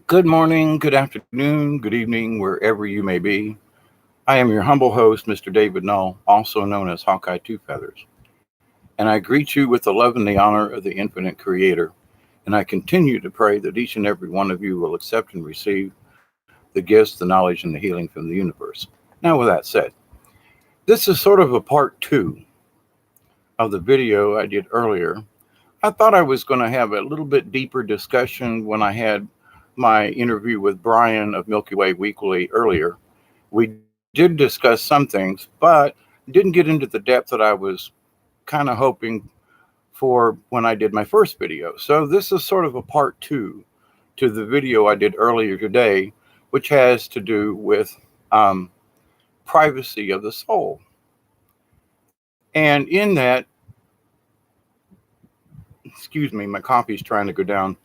Good morning, good afternoon, good evening, wherever you may be. I am your humble host, Mr. David Null, also known as Hawkeye Two Feathers, and I greet you with the love and the honor of the infinite Creator. And I continue to pray that each and every one of you will accept and receive the gifts, the knowledge, and the healing from the universe. Now, with that said, this is sort of a part two of the video I did earlier. I thought I was going to have a little bit deeper discussion when I had my interview with Brian of Milky Way Weekly earlier. We did discuss some things, but didn't get into the depth that I was kind of hoping for when I did my first video. So this is sort of a part two to the video I did earlier today, which has to do with um, privacy of the soul. And in that, excuse me, my coffee's trying to go down.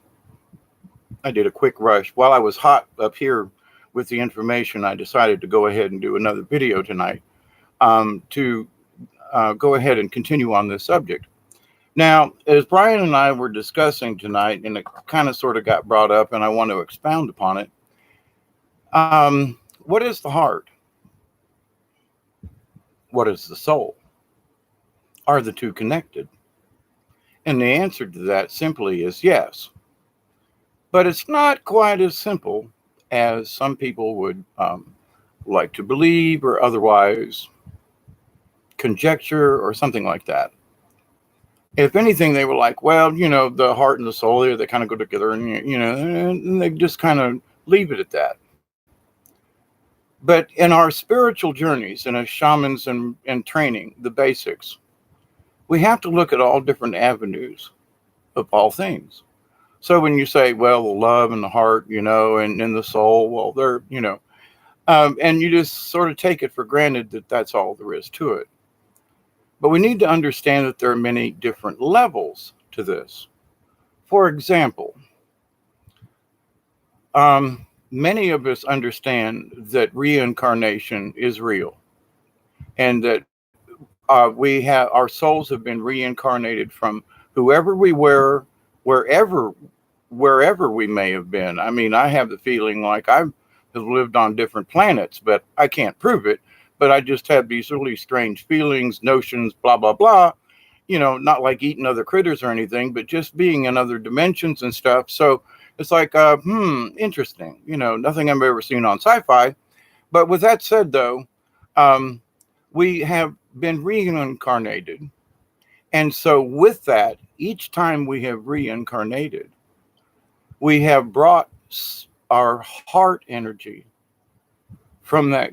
I did a quick rush. While I was hot up here with the information, I decided to go ahead and do another video tonight to go ahead and continue on this subject. Now, as Brian and I were discussing tonight, and it kind of sort of got brought up, and I want to expound upon it. What is the heart? What is the soul? Are the two connected? And the answer to that simply is yes. But it's not quite as simple as some people would like to believe or otherwise conjecture or something like that. If anything, they were like, well, the heart and the soul there, they kind of go together, and they just kind of leave it at that. But in our spiritual journeys and as shamans and training, the basics, we have to look at all different avenues of all things. So when you say, well, the love and the heart, and the soul, well, and you just sort of take it for granted that that's all there is to it. But we need to understand that there are many different levels to this. For example, many of us understand that reincarnation is real, and that our souls have been reincarnated from whoever we were, wherever we may have been. I mean, I have the feeling like I have lived on different planets, but I can't prove it. But I just have these really strange feelings, notions, blah, blah, blah. Not like eating other critters or anything, but just being in other dimensions and stuff. So it's like, interesting. Nothing I've ever seen on sci-fi. But with that said, though, we have been reincarnated. And so with that, each time we have reincarnated, we have brought our heart energy from that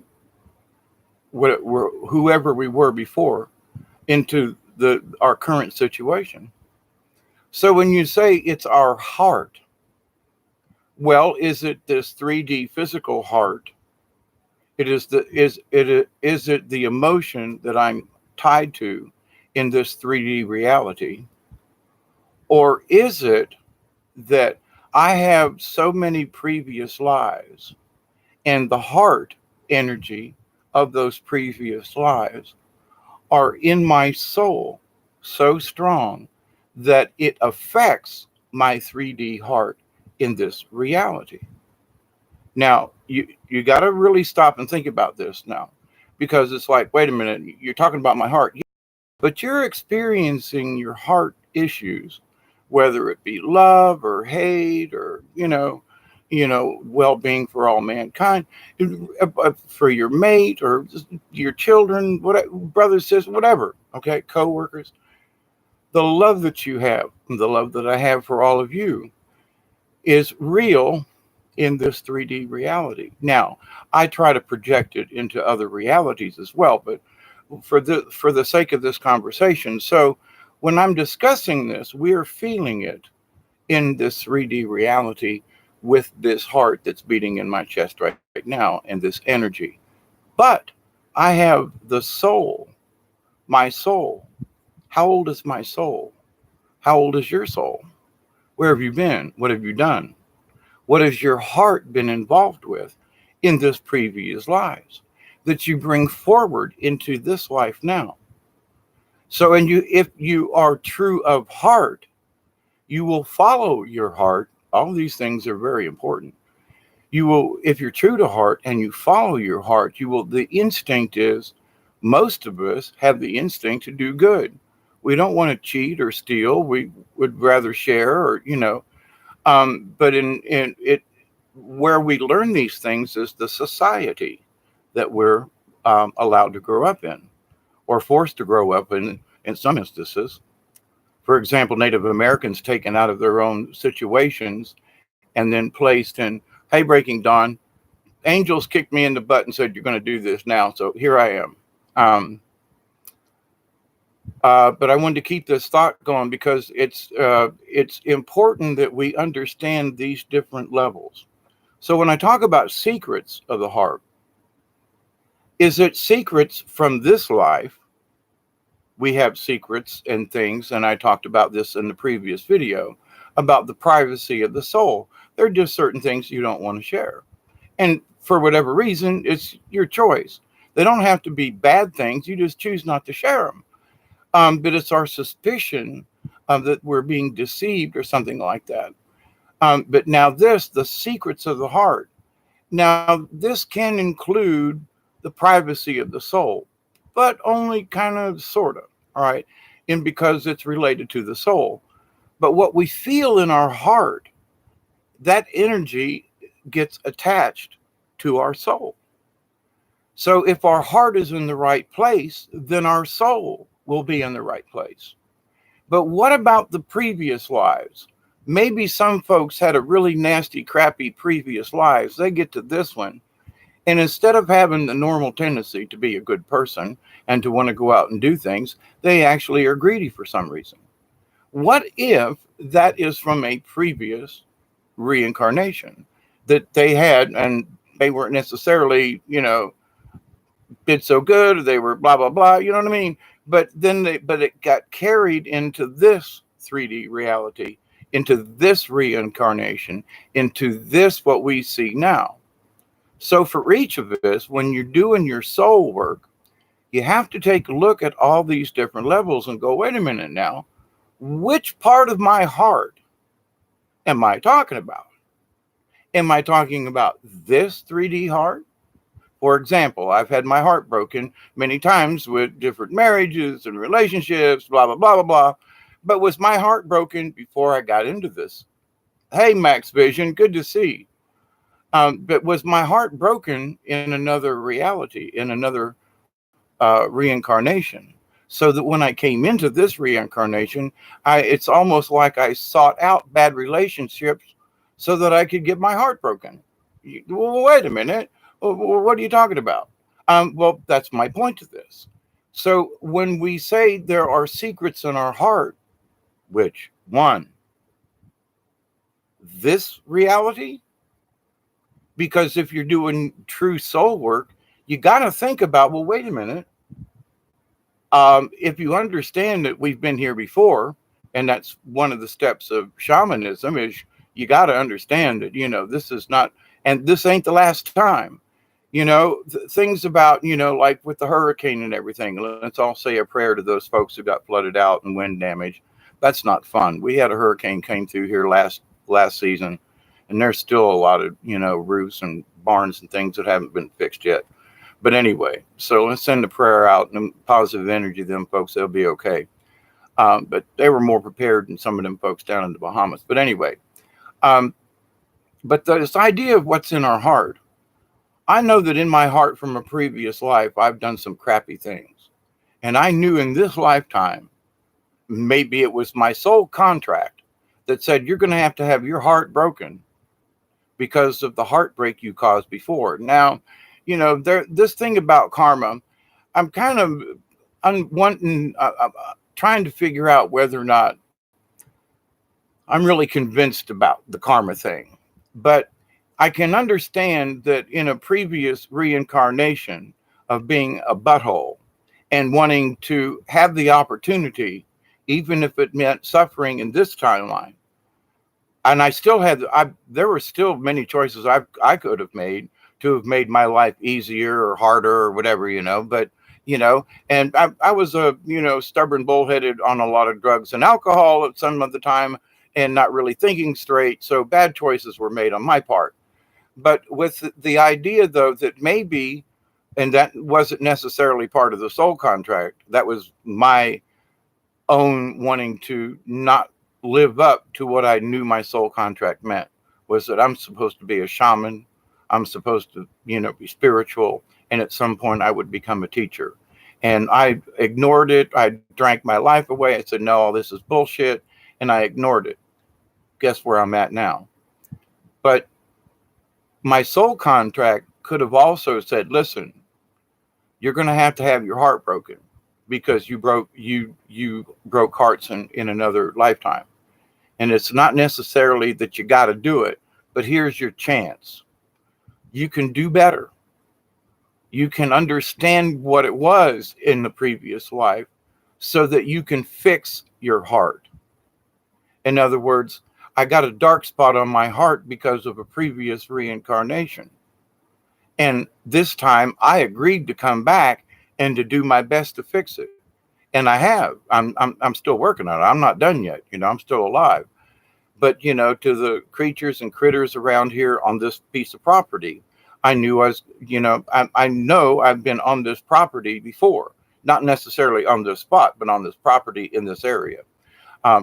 whoever we were before into our current situation. So when you say it's our heart, well, is it this 3D physical heart? Is it the emotion that I'm tied to in this 3D reality? Or is it that I have so many previous lives, and the heart energy of those previous lives are in my soul so strong that it affects my 3D heart in this reality? Now, you got to really stop and think about this now, because it's like, wait a minute, you're talking about my heart, but you're experiencing your heart issues, whether it be love or hate or well-being for all mankind, for your mate or your children, whatever, brothers, sisters, whatever. Okay, co-workers. The love that you have, the love that I have for all of you, is real in this 3D reality. Now, I try to project it into other realities as well, but for the sake of this conversation. So when I'm discussing this, we're feeling it in this 3D reality with this heart that's beating in my chest right now and this energy. But I have the soul, my soul. How old is my soul? How old is your soul? Where have you been? What have you done? What has your heart been involved with in this previous lives that you bring forward into this life now? So, if you are true of heart, you will follow your heart. All these things are very important. You will, if you're true to heart and you follow your heart, you will, the instinct is, most of us have the instinct to do good. We don't want to cheat or steal. We would rather share, or, but in it, where we learn these things is the society that we're allowed to grow up in, or forced to grow up in some instances. For example, Native Americans taken out of their own situations and then placed in, hey, Breaking Dawn, angels kicked me in the butt and said, you're going to do this now. So here I am. Um, but I wanted to keep this thought going because it's important that we understand these different levels. So when I talk about secrets of the heart, is it secrets from this life? We have secrets and things, and I talked about this in the previous video about the privacy of the soul. There are just certain things you don't want to share. And for whatever reason, it's your choice. They don't have to be bad things. You just choose not to share them. But it's our suspicion that we're being deceived or something like that. But now the secrets of the heart. Now, this can include the privacy of the soul, but only kind of, sort of, all right? And because it's related to the soul. But what we feel in our heart, that energy gets attached to our soul. So if our heart is in the right place, then our soul will be in the right place. But what about the previous lives? Maybe some folks had a really nasty, crappy previous lives. They get to this one, and instead of having the normal tendency to be a good person and to want to go out and do things, they actually are greedy for some reason. What if that is from a previous reincarnation that they had, and they weren't necessarily, did so good, or they were blah blah blah, you know what I mean? But it got carried into this 3D reality, into this reincarnation, into this what we see now. So for each of us, when you're doing your soul work, you have to take a look at all these different levels and go, wait a minute now, which part of my heart am I talking about? Am I talking about this 3D heart? For example, I've had my heart broken many times with different marriages and relationships, blah, blah, blah, blah, blah. But was my heart broken before I got into this? Hey, Max Vision, good to see. But was my heart broken in another reality, in another reincarnation? So that when I came into this reincarnation, it's almost like I sought out bad relationships so that I could get my heart broken. Well, wait a minute. What are you talking about? Well, that's my point to this. So when we say there are secrets in our heart, which one, this reality? Because if you're doing true soul work, you got to think about, well, wait a minute. If you understand that we've been here before, and that's one of the steps of shamanism, is you got to understand that, this is not, and this ain't the last time. Things about, like with the hurricane and everything. Let's all say a prayer to those folks who got flooded out and wind damage. That's not fun. We had a hurricane came through here last season, and there's still a lot of, roofs and barns and things that haven't been fixed yet. But anyway, so let's send a prayer out and positive energy to them folks. They'll be okay. But they were more prepared than some of them folks down in the Bahamas. But anyway, but this idea of what's in our heart, I know that in my heart from a previous life, I've done some crappy things. And I knew in this lifetime, maybe it was my soul contract that said, you're going to have your heart broken because of the heartbreak you caused before. Now, this thing about karma, I'm kind of trying to figure out whether or not I'm really convinced about the karma thing. But I can understand that in a previous reincarnation of being a butthole and wanting to have the opportunity, even if it meant suffering in this timeline. And I still had, there were still many choices I could have made to have made my life easier or harder or whatever, but, and I was a, stubborn bullheaded on a lot of drugs and alcohol at some of the time and not really thinking straight. So bad choices were made on my part. But with the idea, though, that maybe, and that wasn't necessarily part of the soul contract, that was my own wanting to not live up to what I knew my soul contract meant, was that I'm supposed to be a shaman. I'm supposed to, be spiritual. And at some point I would become a teacher. And I ignored it. I drank my life away. I said, no, all this is bullshit. And I ignored it. Guess where I'm at now? But my soul contract could have also said, listen, you're going to have your heart broken because you broke hearts in another lifetime. And it's not necessarily that you got to do it, but here's your chance. You can do better. You can understand what it was in the previous life so that you can fix your heart. In other words, I got a dark spot on my heart because of a previous reincarnation. And this time I agreed to come back and to do my best to fix it. And I have. I'm still working on it. I'm not done yet. I'm still alive. But to the creatures and critters around here on this piece of property, I knew I was, I know I've been on this property before, not necessarily on this spot, but on this property in this area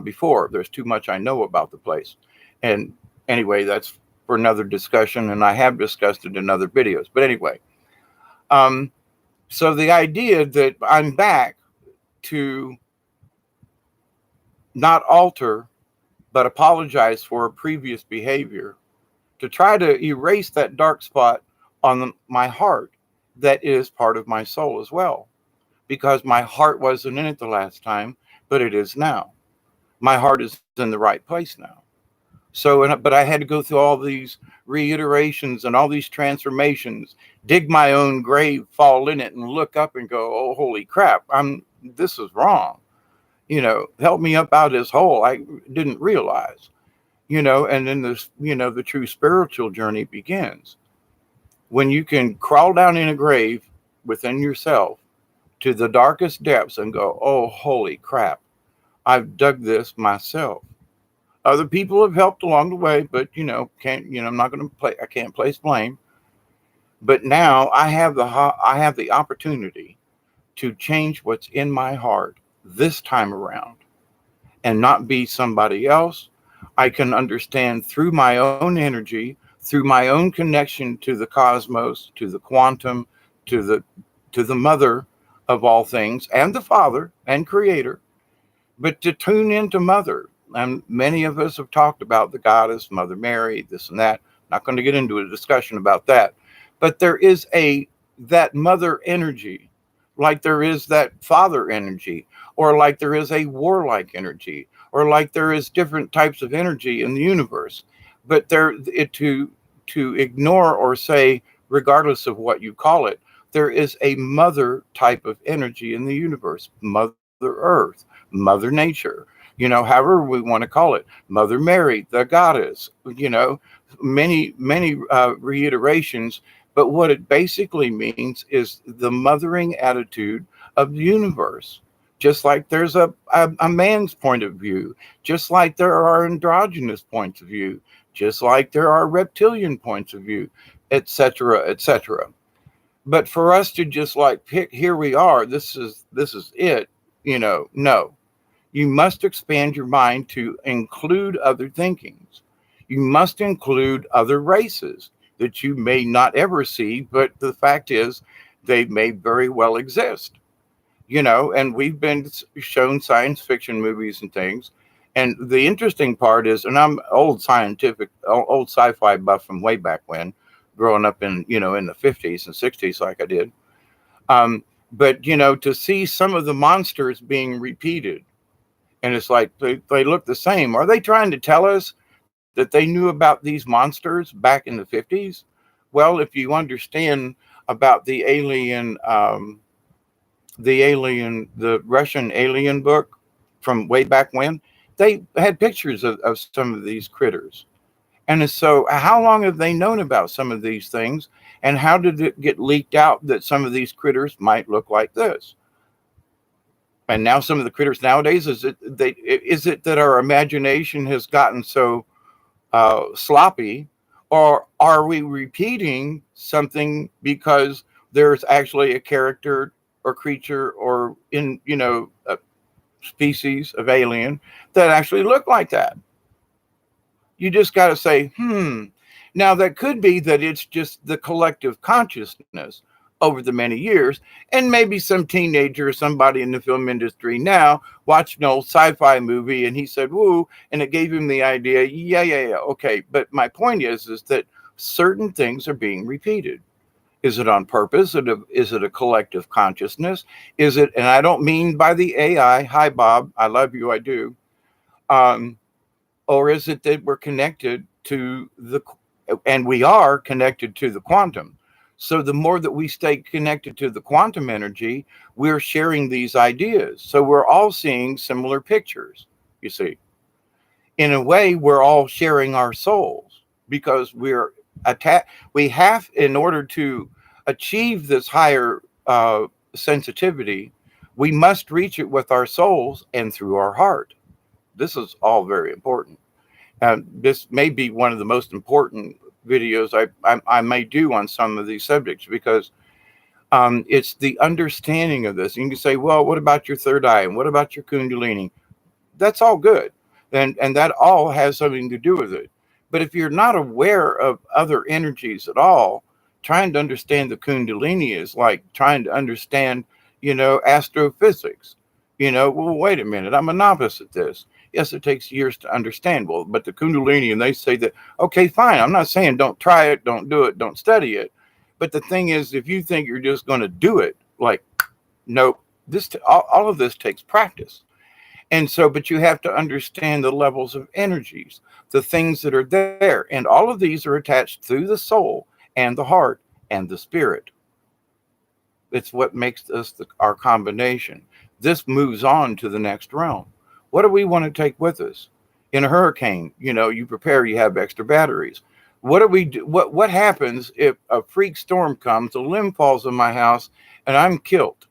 before. There's too much I know about the place. And anyway, that's for another discussion, and I have discussed it in other videos. But anyway, um, so the idea that I'm back to not alter but apologize for a previous behavior, to try to erase that dark spot on my heart that is part of my soul as well, because my heart wasn't in it the last time, but it is now. My heart is in the right place now. But I had to go through all these reiterations and all these transformations, dig my own grave, fall in it, and look up and go, oh, holy crap, this is wrong. Help me up out of this hole I didn't realize. And then the true spiritual journey begins when you can crawl down in a grave within yourself to the darkest depths and go, oh, holy crap, I've dug this myself. Other people have helped along the way, but I'm not going to I can't place blame. But now I have the opportunity to change what's in my heart this time around and not be somebody else. I can understand through my own energy, through my own connection to the cosmos, to the quantum, to the mother of all things, and the father and creator, but to tune into mother. And many of us have talked about the goddess, Mother Mary, this and that. Not going to get into a discussion about that. But there is that mother energy, like there is that father energy, or like there is a warlike energy, or like there is different types of energy in the universe. But to ignore or say, regardless of what you call it, there is a mother type of energy in the universe, Mother Earth, Mother Nature, however we want to call it, Mother Mary, the goddess, many reiterations. But what it basically means is the mothering attitude of the universe. Just like there's a man's point of view, just like there are androgynous points of view, just like there are reptilian points of view, etc., etc. But for us to just like pick, here we are, this is it, no. You must expand your mind to include other thinkings. You must include other races that you may not ever see, but the fact is they may very well exist. And we've been shown science fiction movies and things. And the interesting part is, and I'm old sci-fi buff from way back when, growing up in the 50s and 60s like I did. But to see some of the monsters being repeated, and it's like they look the same. Are they trying to tell us that they knew about these monsters back in the 50s? Well, if you understand about the Russian alien book from way back when, they had pictures of some of these critters. And so how long have they known about some of these things? And how did it get leaked out that some of these critters might look like this? And now some of the critters nowadays, is it that our imagination has gotten so sloppy, Or are we repeating something because there's actually a character or creature or a species of alien that actually look like that? You just got to say, Now, that could be that it's just the collective consciousness over the many years. And maybe some teenager or somebody in the film industry now watched an old sci fi movie and he said, woo, and it gave him the idea, yeah, okay. But my point is that certain things are being repeated. Is it on purpose? Is it a collective consciousness? Is it, and I don't mean by the AI, hi, Bob, I love you, I do. Um, or is it that we're connected to and we are connected to the quantum? So the more that we stay connected to the quantum energy, we're sharing these ideas. So we're all seeing similar pictures, you see. In a way, we're all sharing our souls because we have, in order to achieve this higher sensitivity, we must reach it with our souls and through our heart. This is all very important. And this may be one of the most important videos I may do on some of these subjects because it's the understanding of this. And you can say, well, what about your third eye? And what about your kundalini? That's all good. And that all has something to do with it. But if you're not aware of other energies at all, trying to understand the kundalini is like trying to understand, astrophysics. Well, wait a minute, I'm a novice at this. Yes, it takes years to understand. Well, but the kundalini, and they say that, okay, fine. I'm not saying don't try it, don't do it, don't study it. But the thing is, if you think you're just going to do it, like, nope, all of this takes practice. And so, but you have to understand the levels of energies, the things that are there. And all of these are attached through the soul and the heart and the spirit. It's what makes us our combination. This moves on to the next realm. What do we want to take with us? In a hurricane, you prepare, you have extra batteries. What do we do? What happens if a freak storm comes, a limb falls on my house, and I'm killed?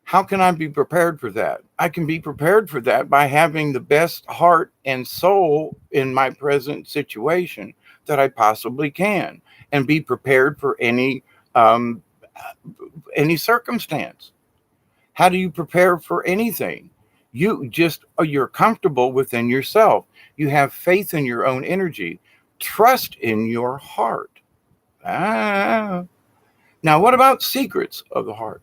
How can I be prepared for that? I can be prepared for that by having the best heart and soul in my present situation that I possibly can, and be prepared for um, any circumstance. How do you prepare for anything? You're comfortable within yourself. You have faith in your own energy, trust in your heart. Ah. Now, what about secrets of the heart?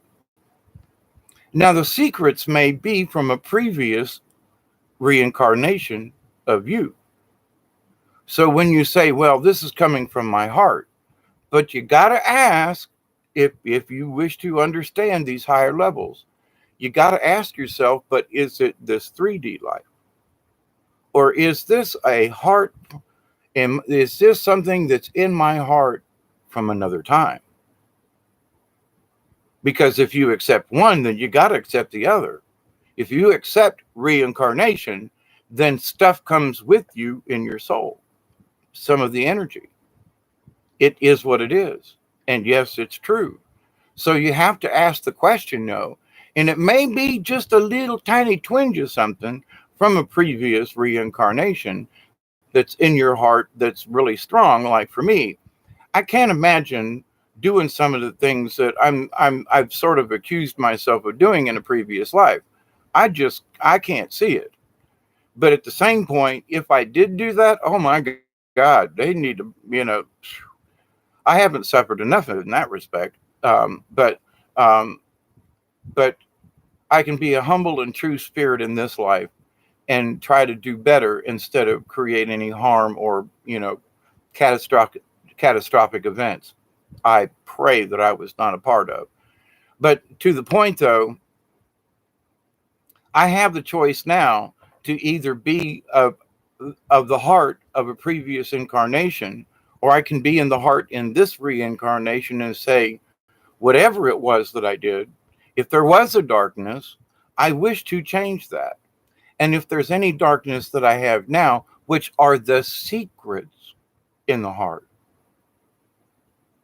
Now, the secrets may be from a previous reincarnation of you. So when you say, well, this is coming from my heart, but you got to ask, if you wish to understand these higher levels, you got to ask yourself, but is it this 3D life? Or is this a heart? Is this something that's in my heart from another time? Because if you accept one, then you got to accept the other. If you accept reincarnation, then stuff comes with you in your soul, some of the energy. It is what it is. And yes, it's true. So you have to ask the question, no. And it may be just a little tiny twinge of something from a previous reincarnation that's in your heart that's really strong. Like for me, I can't imagine doing some of the things that I've sort of accused myself of doing in a previous life. I can't see it. But at the same point, if I did do that, oh my God, they need I haven't suffered enough in that respect. Um, but I can be a humble and true spirit in this life and try to do better instead of create any harm or, catastrophic events I pray that I was not a part of. But to the point though, I have the choice now to either be of the heart of a previous incarnation, or I can be in the heart in this reincarnation and say, whatever it was that I did, if there was a darkness, I wish to change that. And if there's any darkness that I have now, which are the secrets in the heart,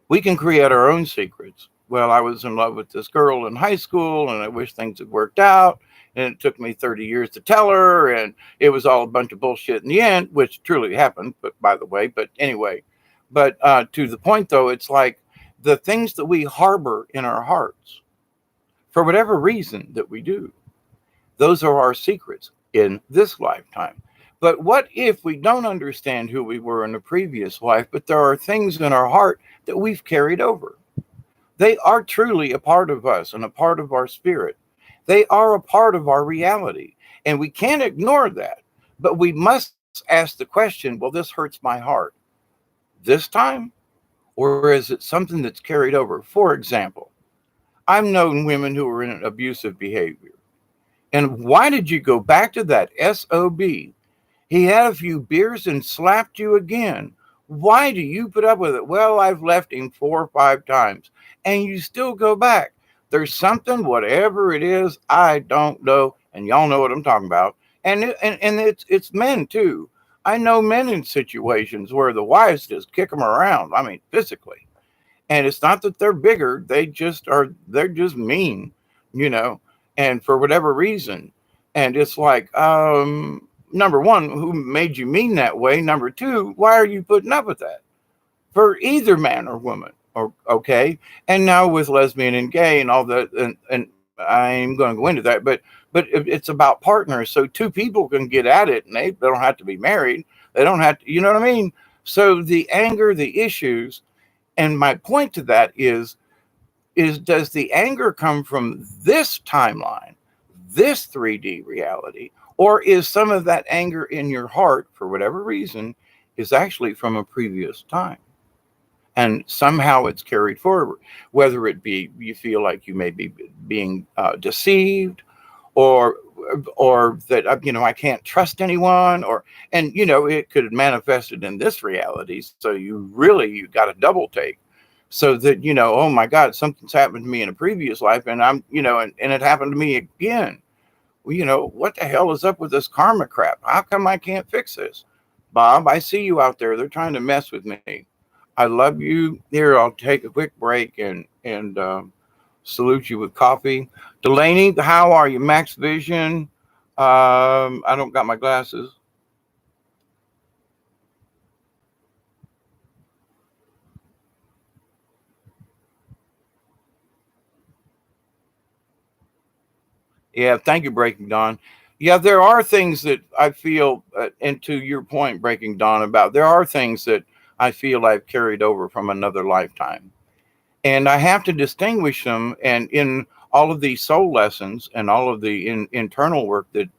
we can create our own secrets. Well, I was in love with this girl in high school and I wish things had worked out. and it took me 30 years to tell her, and it was all a bunch of bullshit in the end, which truly happened, but by the way, but anyway. But to the point though, it's like the things that we harbor in our hearts for whatever reason that we do, those are our secrets in this lifetime. But what if we don't understand who we were in the previous life, but there are things in our heart that we've carried over? They are truly a part of us and a part of our spirit. They are a part of our reality. And we can't ignore that. But we must ask the question, well, this hurts my heart this time? Or is it something that's carried over? For example, I've known women who were in abusive behavior. And why did you go back to that SOB? He had a few beers and slapped you again. Why do you put up with it? Well, I've left him 4 or 5 times and you still go back. There's something, whatever it is, I don't know. And y'all know what I'm talking about. And it's men too. I know men in situations where the wives just kick them around. I mean, physically. And it's not that they're bigger, they're just mean, you know, and for whatever reason. And it's like, number one, who made you mean that way? Number two, why are you putting up with that? For either man or woman. Or okay. And now with lesbian and gay and all that, and I ain't going to go into that, but it's about partners. So two people can get at it, and they don't have to be married. They don't have to, you know what I mean? So the anger, the issues, and my point to that is does the anger come from this timeline, this 3D reality, or is some of that anger in your heart, for whatever reason, is actually from a previous time? And somehow it's carried forward, whether it be you feel like you may be being deceived, or that I can't trust anyone, and it could have manifested in this reality. So you got a double take, so that oh my God, something's happened to me in a previous life, and and it happened to me again. Well, what the hell is up with this karma crap? How come I can't fix this? Bob, I see you out there. They're trying to mess with me. I love you. Here, I'll take a quick break and salute you with coffee. Delaney, how are you? Max Vision. I don't got my glasses. Yeah, thank you, Breaking Dawn. Yeah, there are things that I feel, and to your point, Breaking Dawn, about there are things that I feel I've carried over from another lifetime. And I have to distinguish them. And in all of these soul lessons and all of the internal work that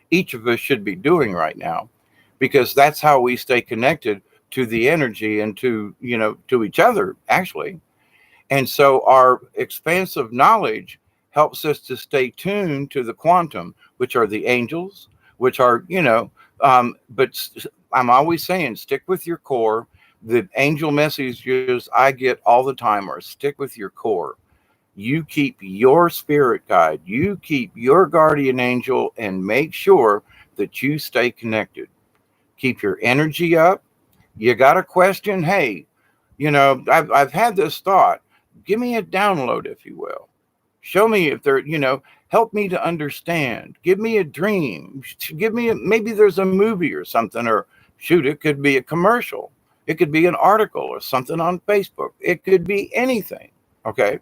each of us should be doing right now, because that's how we stay connected to the energy and to each other, actually. And so our expansive knowledge helps us to stay tuned to the quantum, which are the angels, which are, I'm always saying, stick with your core. The angel messages I get all the time are stick with your core. You keep your spirit guide, you keep your guardian angel, and make sure that you stay connected. Keep your energy up. You got a question? Hey, I've had this thought. Give me a download, if you will. Show me if there, help me to understand. Give me a dream. Give me maybe there's a movie or something, or shoot, it could be a commercial. It could be an article or something on Facebook. It could be anything. Okay.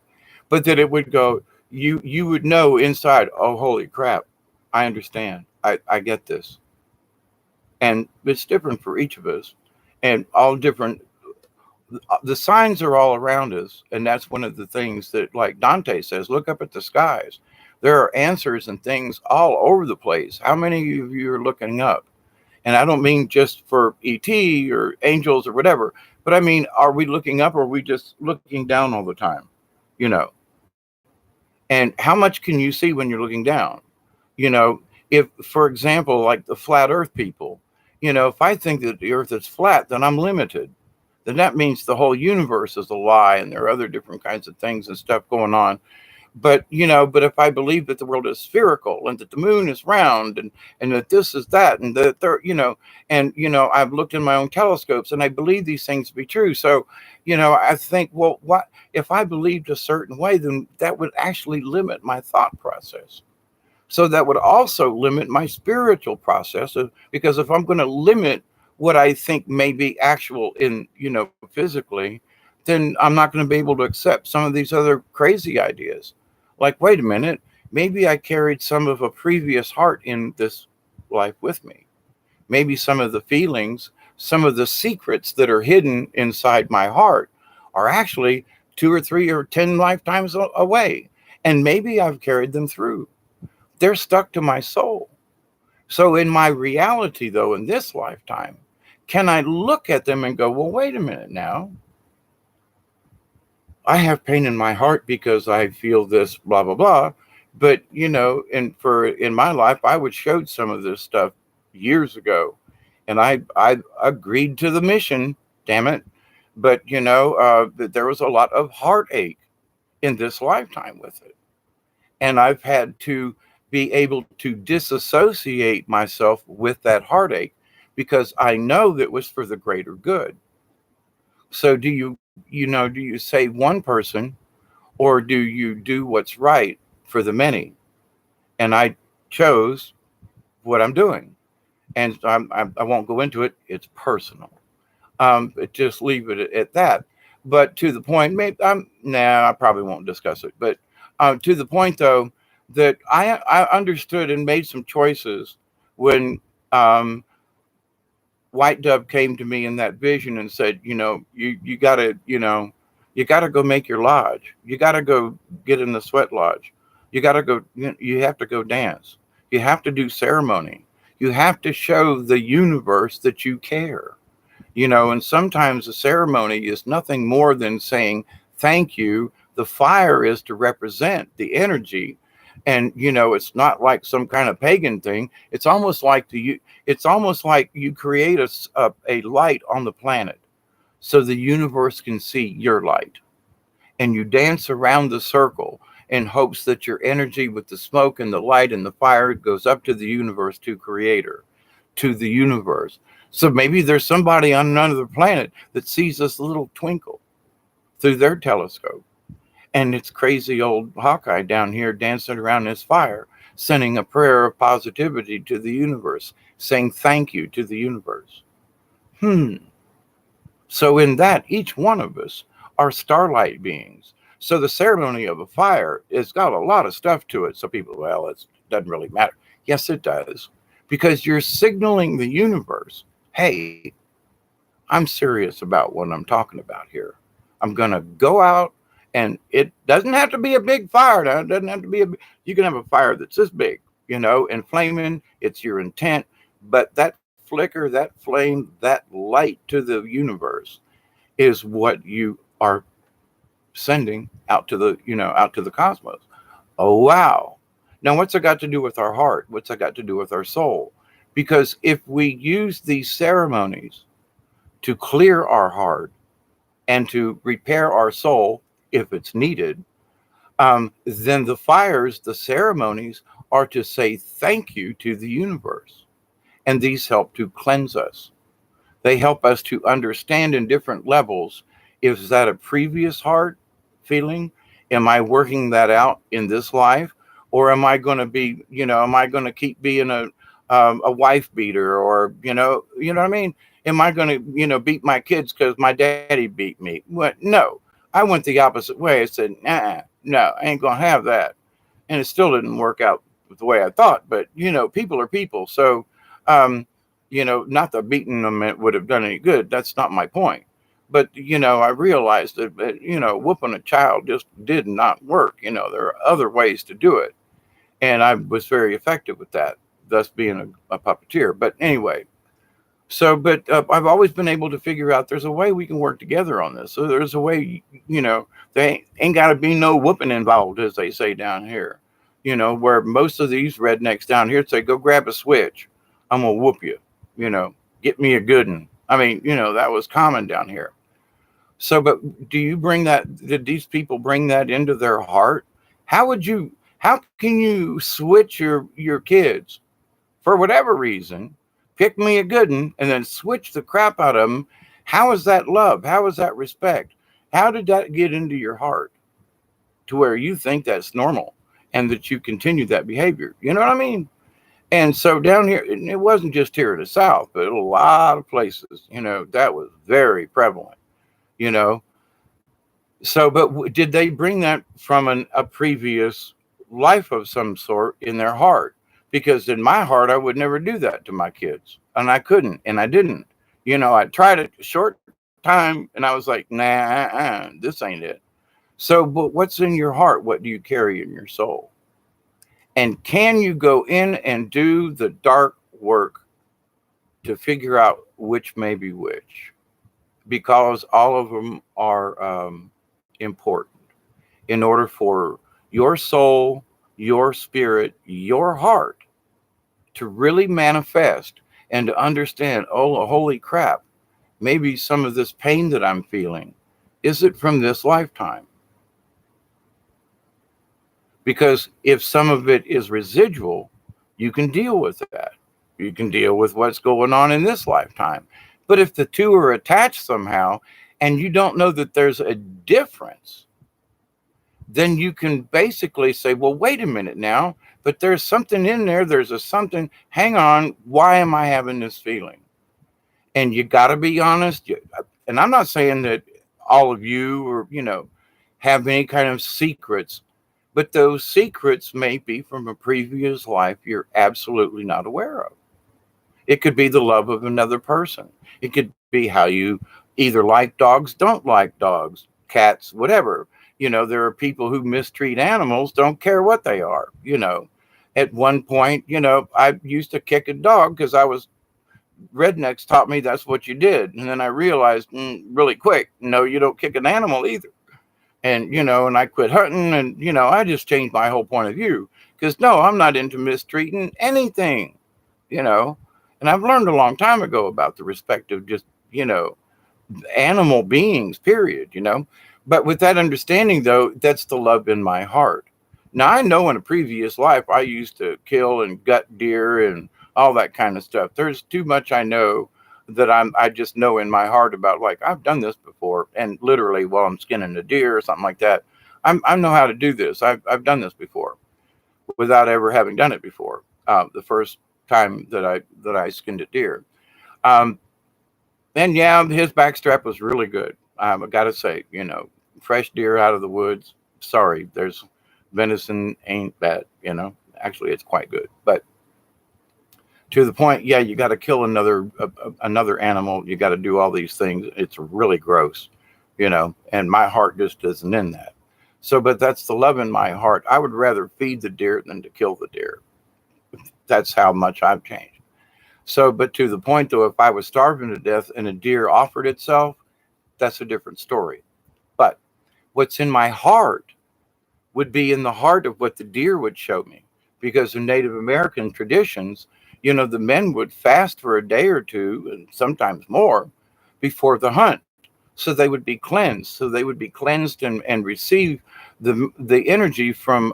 But that it would go, you would know inside, oh, holy crap. I understand. I get this. And it's different for each of us, and all different. The signs are all around us, and that's one of the things that, like Dante says, look up at the skies. There are answers and things all over the place. How many of you are looking up? And I don't mean just for ET or angels or whatever, but I mean, are we looking up, or are we just looking down all the time? And how much can you see when you're looking down? If, for example, like the flat earth people, if I think that the earth is flat, then I'm limited. Then that means the whole universe is a lie, and there are other different kinds of things and stuff going on. But if I believe that the world is spherical, and that the moon is round, and that this is that, and that there, I've looked in my own telescopes, and I believe these things to be true. So, I think, well, what if I believed a certain way? Then that would actually limit my thought process. So that would also limit my spiritual process because if I'm going to limit what I think may be actual in, physically, then I'm not going to be able to accept some of these other crazy ideas. Like, wait a minute, maybe I carried some of a previous heart in this life with me. Maybe some of the feelings, some of the secrets that are hidden inside my heart are actually 2 or 3 or 10 lifetimes away. And maybe I've carried them through. They're stuck to my soul. So, in my reality, though, in this lifetime, can I look at them and go, well, wait a minute now. I have pain in my heart because I feel this, blah, blah, blah. But, and in my life, I would showed some of this stuff years ago. And I agreed to the mission, damn it. But, there was a lot of heartache in this lifetime with it. And I've had to be able to disassociate myself with that heartache because I know that it was for the greater good. So do you save one person or do you do what's right for the many? And I chose what I'm doing. And I won't go into it. It's personal. But just leave it at that. But to the point, maybe I probably won't discuss it. But to the point, though, that I understood and made some choices when um, White Dove came to me in that vision and said, you gotta, you gotta go make your lodge. You gotta go get in the sweat lodge. You gotta go. You have to go dance. You have to do ceremony. You have to show the universe that you care. And sometimes the ceremony is nothing more than saying thank you. The fire is to represent the energy. And it's not like some kind of pagan thing. It's almost like you create a light on the planet so the universe can see your light, and you dance around the circle in hopes that your energy with the smoke and the light and the fire goes up to the universe, to creator, to the universe. So maybe there's somebody on another planet that sees this little twinkle through their telescope. And it's crazy old Hawkeye down here dancing around this fire, sending a prayer of positivity to the universe, saying thank you to the universe. Hmm. So in that, each one of us are starlight beings. So the ceremony of a fire has got a lot of stuff to it. So people, well, it doesn't really matter. Yes, it does. Because you're signaling the universe, hey, I'm serious about what I'm talking about here. I'm going to go out, and it doesn't have to be a big fire. Now. It doesn't have to be you can have a fire that's this big, and flaming. It's your intent. But that flicker, that flame, that light to the universe is what you are sending out to the cosmos. Oh, wow. Now, what's it got to do with our heart? What's it got to do with our soul? Because if we use these ceremonies to clear our heart and to repair our soul, if it's needed, then the fires, the ceremonies, are to say thank you to the universe. And these help to cleanse us. They help us to understand in different levels. Is that a previous heart feeling? Am I working that out in this life? Or am I going to be, am I going to keep being a wife beater, or, what I mean? Am I going to, beat my kids because my daddy beat me? What? No, I went the opposite way. I said, no, I ain't going to have that. And it still didn't work out the way I thought, but, people are people. So, not that beating them it would have done any good. That's not my point. But, I realized that, whooping a child just did not work. There are other ways to do it. And I was very effective with that, thus being a puppeteer. But anyway, but I've always been able to figure out there's a way we can work together on this. So there's a way, there ain't got to be no whooping involved, as they say down here. Where most of these rednecks down here say, go grab a switch. I'm going to whoop you, get me a good one. I mean, that was common down here. So, but did these people bring that into their heart? How can you switch your kids for whatever reason, pick me a good one, and then switch the crap out of them? How is that love? How is that respect? How did that get into your heart to where you think that's normal? and that you continue that behavior. You know what I mean? And so down here, and it wasn't just here in the South, but a lot of places, that was very prevalent, you know. So, but did they bring that from a previous life of some sort in their heart? Because in my heart, I would never do that to my kids, and I couldn't, and I didn't. I tried it a short time, and I was like, nah, this ain't it. So, but what's in your heart? What do you carry in your soul? And can you go in and do the dark work to figure out which may be which? Because all of them are important in order for your soul, your spirit, your heart to really manifest and to understand, oh, holy crap, maybe some of this pain that I'm feeling, is it from this lifetime? Because if some of it is residual, you can deal with that. You can deal with what's going on in this lifetime. But if the two are attached somehow and you don't know that there's a difference, then you can basically say, well, wait a minute now, but there's something in there. There's a something. Hang on. Why am I having this feeling? And you got to be honest. And I'm not saying that all of you or, have any kind of secrets, but those secrets may be from a previous life you're absolutely not aware of. It could be the love of another person. It could be how you either like dogs, don't like dogs, cats, whatever. There are people who mistreat animals, don't care what they are. At one point, I used to kick a dog because I was rednecks taught me that's what you did. And then I realized really quick, no, you don't kick an animal either. And I quit hunting and, I just changed my whole point of view because no, I'm not into mistreating anything, you know, and I've learned a long time ago about the respect of just, animal beings, period. But with that understanding, though, that's the love in my heart. Now, I know in a previous life, I used to kill and gut deer and all that kind of stuff. There's too much I know that I just know in my heart about, like, I've done this before. And literally while I'm skinning a deer or something like that, I know how to do this. I've done this before without ever having done it before. The first time that I skinned a deer. Um, and yeah, his backstrap was really good. I got to say, fresh deer out of the woods. Sorry, there's venison ain't bad. Actually, it's quite good. But to the point, yeah, you got to kill another animal. You got to do all these things. It's really gross. And my heart just isn't in that. So, but that's the love in my heart. I would rather feed the deer than to kill the deer. That's how much I've changed. So, but to the point though, if I was starving to death and a deer offered itself, that's a different story. But what's in my heart would be in the heart of what the deer would show me. Because in Native American traditions, the men would fast for a day or two and sometimes more before the hunt. So they would be cleansed. So they would be cleansed and receive the energy from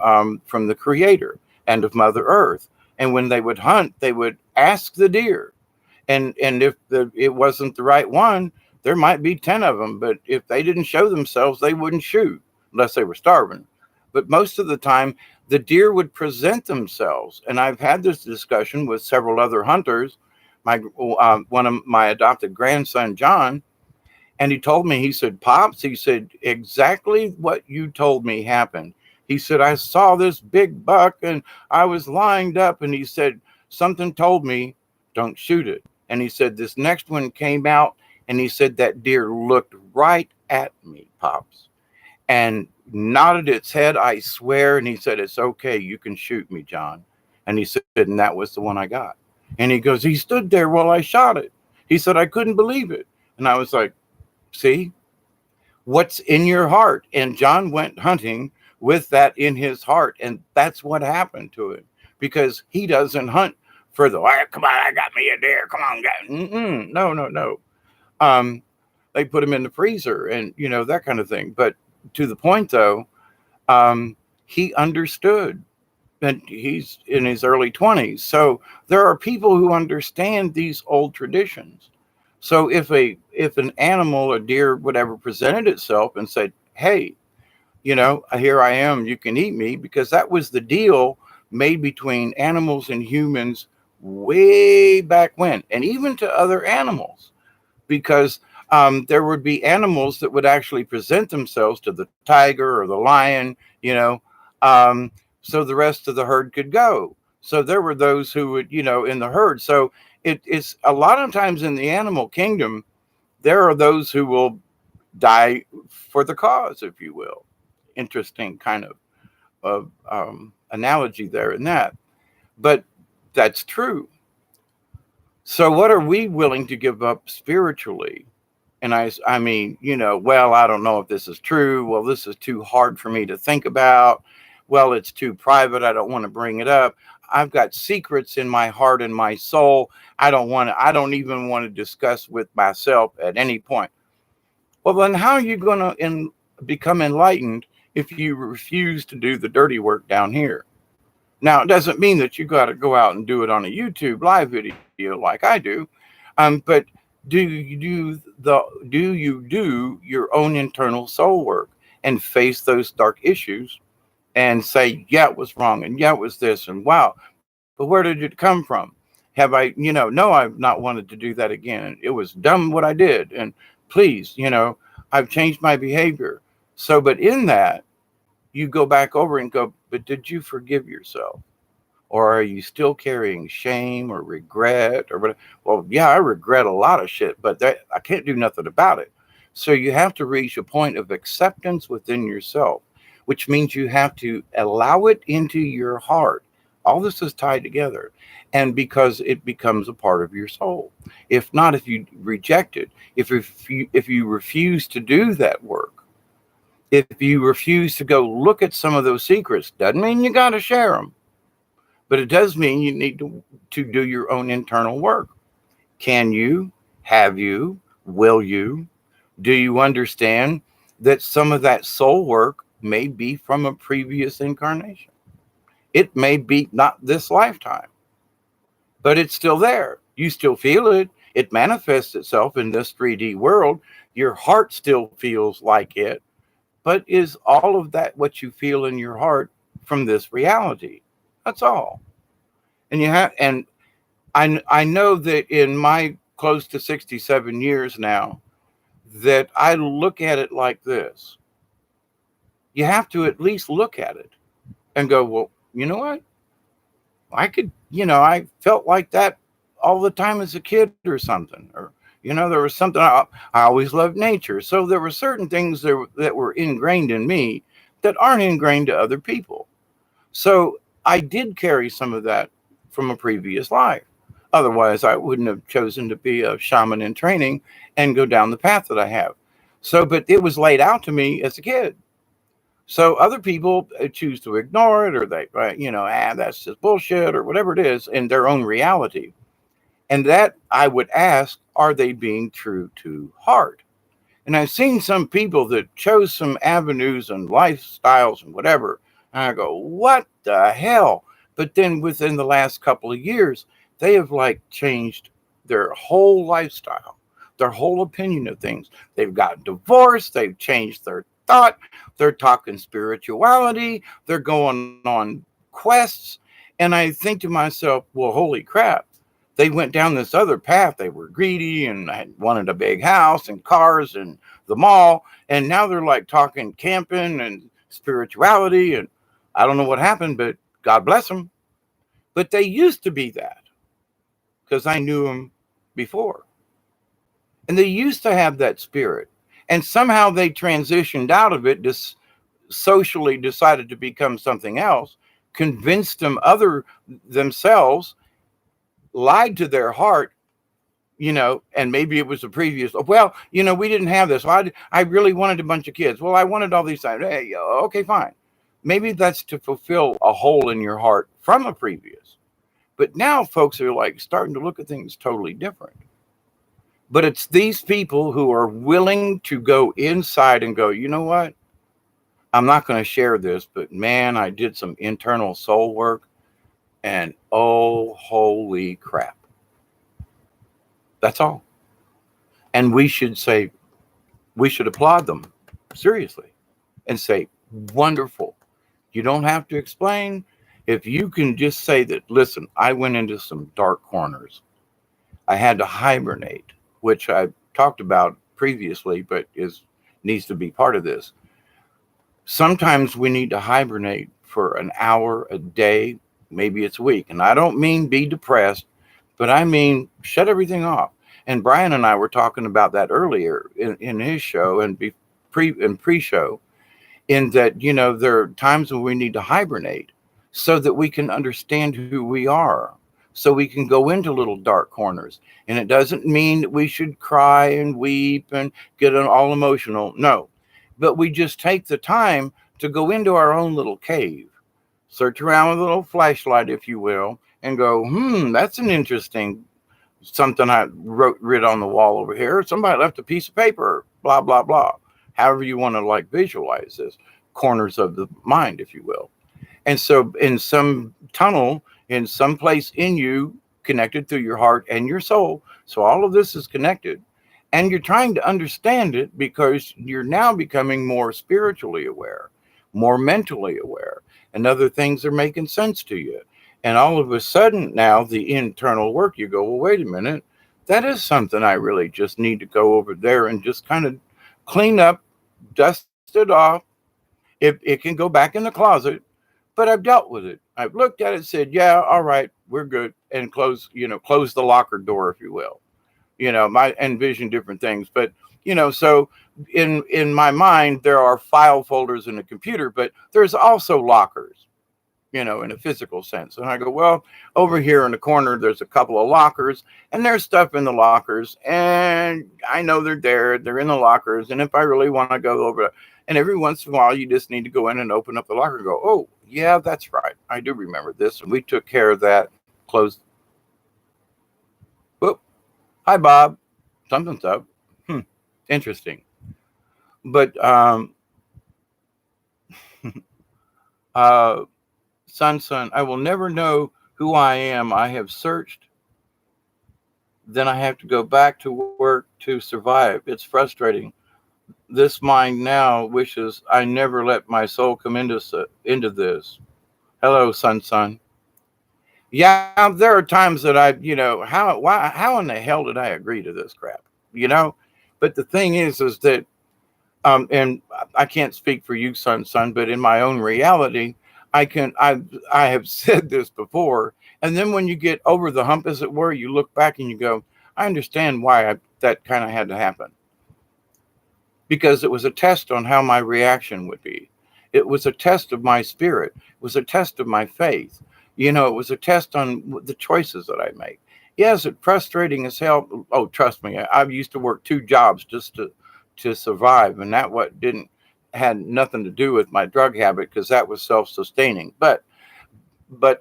the Creator and of Mother Earth. And when they would hunt, they would ask the deer. And if it wasn't the right one, there might be 10 of them. But if they didn't show themselves, they wouldn't shoot unless they were starving. But most of the time, the deer would present themselves. And I've had this discussion with several other hunters. One of my adopted grandson, John, and he told me, he said, Pops, he said, exactly what you told me happened. He said, I saw this big buck and I was lined up. And he said, something told me, don't shoot it. And he said, this next one came out. And he said, that deer looked right at me, Pops, and nodded its head, I swear. And he said, it's okay. You can shoot me, John. And he said, and that was the one I got. And he goes, he stood there while I shot it. He said, I couldn't believe it. And I was like, see, what's in your heart? And John went hunting with that in his heart. And that's what happened to him, because he doesn't hunt for the, oh, come on, I got me a deer. Come on, guys. No. They put him in the freezer and, that kind of thing. But to the point, though, he understood. And he's in his early 20s. So there are people who understand these old traditions. So if an animal, a deer, whatever, presented itself and said, hey, Here I am, you can eat me, because that was the deal made between animals and humans way back when, and even to other animals, because there would be animals that would actually present themselves to the tiger or the lion, um, so the rest of the herd could go. So there were those who would, in the herd. So it's a lot of times in the animal kingdom, there are those who will die for the cause, if you will. Interesting kind of analogy there in that. But that's true. So what are we willing to give up spiritually? And I mean, well, I don't know if this is true. Well, this is too hard for me to think about. Well, it's too private. I don't want to bring it up. I've got secrets in my heart and my soul. I don't even want to discuss with myself at any point. Well, then how are you going to become enlightened if you refuse to do the dirty work down here? Now, it doesn't mean that you got to go out and do it on a YouTube live video like I do, but do you do your own internal soul work and face those dark issues and say, yeah, it was wrong, and yeah, it was this, and wow, but where did it come from? Have I, no, I've not wanted to do that again. And it was dumb what I did, and please, I've changed my behavior. So, but in that, you go back over and go, but did you forgive yourself? Or are you still carrying shame or regret or what? Well, yeah, I regret a lot of shit, but I can't do nothing about it. So you have to reach a point of acceptance within yourself, which means you have to allow it into your heart. All this is tied together, and because it becomes a part of your soul. If not, if you reject it, if you refuse to do that work, if you refuse to go look at some of those secrets, doesn't mean you got to share them, but it does mean you need to do your own internal work. Can you? Have you? Will you? Do you understand that some of that soul work may be from a previous incarnation? It may be not this lifetime, but it's still there. You still feel it. It manifests itself in this 3D world. Your heart still feels like it, but is all of that what you feel in your heart from this reality? That's all. And I know that in my close to 67 years now, that I look at it like this. You have to at least look at it and go, well, you know what? I felt like that all the time as a kid or something. Or, there was something, I always loved nature. So there were certain things that were ingrained in me that aren't ingrained to other people. So I did carry some of that from a previous life. Otherwise, I wouldn't have chosen to be a shaman in training and go down the path that I have. So, but it was laid out to me as a kid. So other people choose to ignore it, or they, that's just bullshit, or whatever it is in their own reality. And that I would ask, are they being true to heart? And I've seen some people that chose some avenues and lifestyles and whatever. And I go, what the hell? But then within the last couple of years, they have like changed their whole lifestyle, their whole opinion of things. They've gotten divorced. They've changed their thought. They're talking spirituality. They're going on quests. And I think to myself, well, holy crap. They went down this other path. They were greedy and had wanted a big house and cars and the mall. And now they're like talking camping and spirituality. And I don't know what happened, but God bless them. But they used to be that because I knew them before. And they used to have that spirit. And somehow they transitioned out of it, just socially decided to become something else, convinced themselves, lied to their heart, and maybe it was a previous, well, we didn't have this. Well, I really wanted a bunch of kids. Well, I wanted all these things. Hey, okay, fine. Maybe that's to fulfill a hole in your heart from a previous. But now folks are like starting to look at things totally different. But it's these people who are willing to go inside and go, you know what? I'm not going to share this, but man, I did some internal soul work and oh, holy crap. That's all. And we should applaud them seriously and say, Wonderful. You don't have to explain. If you can just say that, listen, I went into some dark corners. I had to hibernate, which I talked about previously, but is needs to be part of this. Sometimes we need to hibernate for an hour, a day, maybe it's a week. And I don't mean be depressed, but I mean shut everything off. And Brian and I were talking about that earlier in his show and pre-show, in that, there are times when we need to hibernate so that we can understand who we are, so we can go into little dark corners. And it doesn't mean that we should cry and weep and get all emotional. No, but we just take the time to go into our own little cave, search around with a little flashlight, if you will, and go, that's an interesting something I writ on the wall over here. Somebody left a piece of paper, blah, blah, blah. However you want to like visualize this, corners of the mind, if you will. And so in some tunnel, in some place in you, connected through your heart and your soul. So all of this is connected. And you're trying to understand it because you're now becoming more spiritually aware, more mentally aware, and other things are making sense to you. And all of a sudden now the internal work, you go, well, wait a minute. That is something I really just need to go over there and just kind of clean up, dust it off. It can go back in the closet, but I've dealt with it. I've looked at it, said, yeah, all right, we're good. And close the locker door, if you will. I envision different things, but so in my mind, there are file folders in the computer, but there's also lockers, in a physical sense. And I go, well, over here in the corner, there's a couple of lockers and there's stuff in the lockers. And I know they're there. They're in the lockers. And if I really want to go over, and every once in a while, you just need to go in and open up the locker and go, oh, yeah, that's right. I do remember this. And we took care of that. Closed. Whoop. Hi, Bob. Something's up. Interesting. But, uh, son, I will never know who I am. I have searched, then I have to go back to work to survive. It's frustrating. This mind now wishes I never let my soul come into this. Hello, son. Yeah, there are times that how in the hell did I agree to this crap? You know, but the thing is that and I can't speak for you, son, but in my own reality, I have said this before, and then when you get over the hump, as it were, you look back and you go, I understand why that kind of had to happen, because it was a test on how my reaction would be. It was a test of my spirit. It was a test of my faith. It was a test on the choices that I make. Yes, it's frustrating as hell. Oh, trust me, I've used to work two jobs just to survive, and that what didn't had nothing to do with my drug habit because that was self-sustaining. But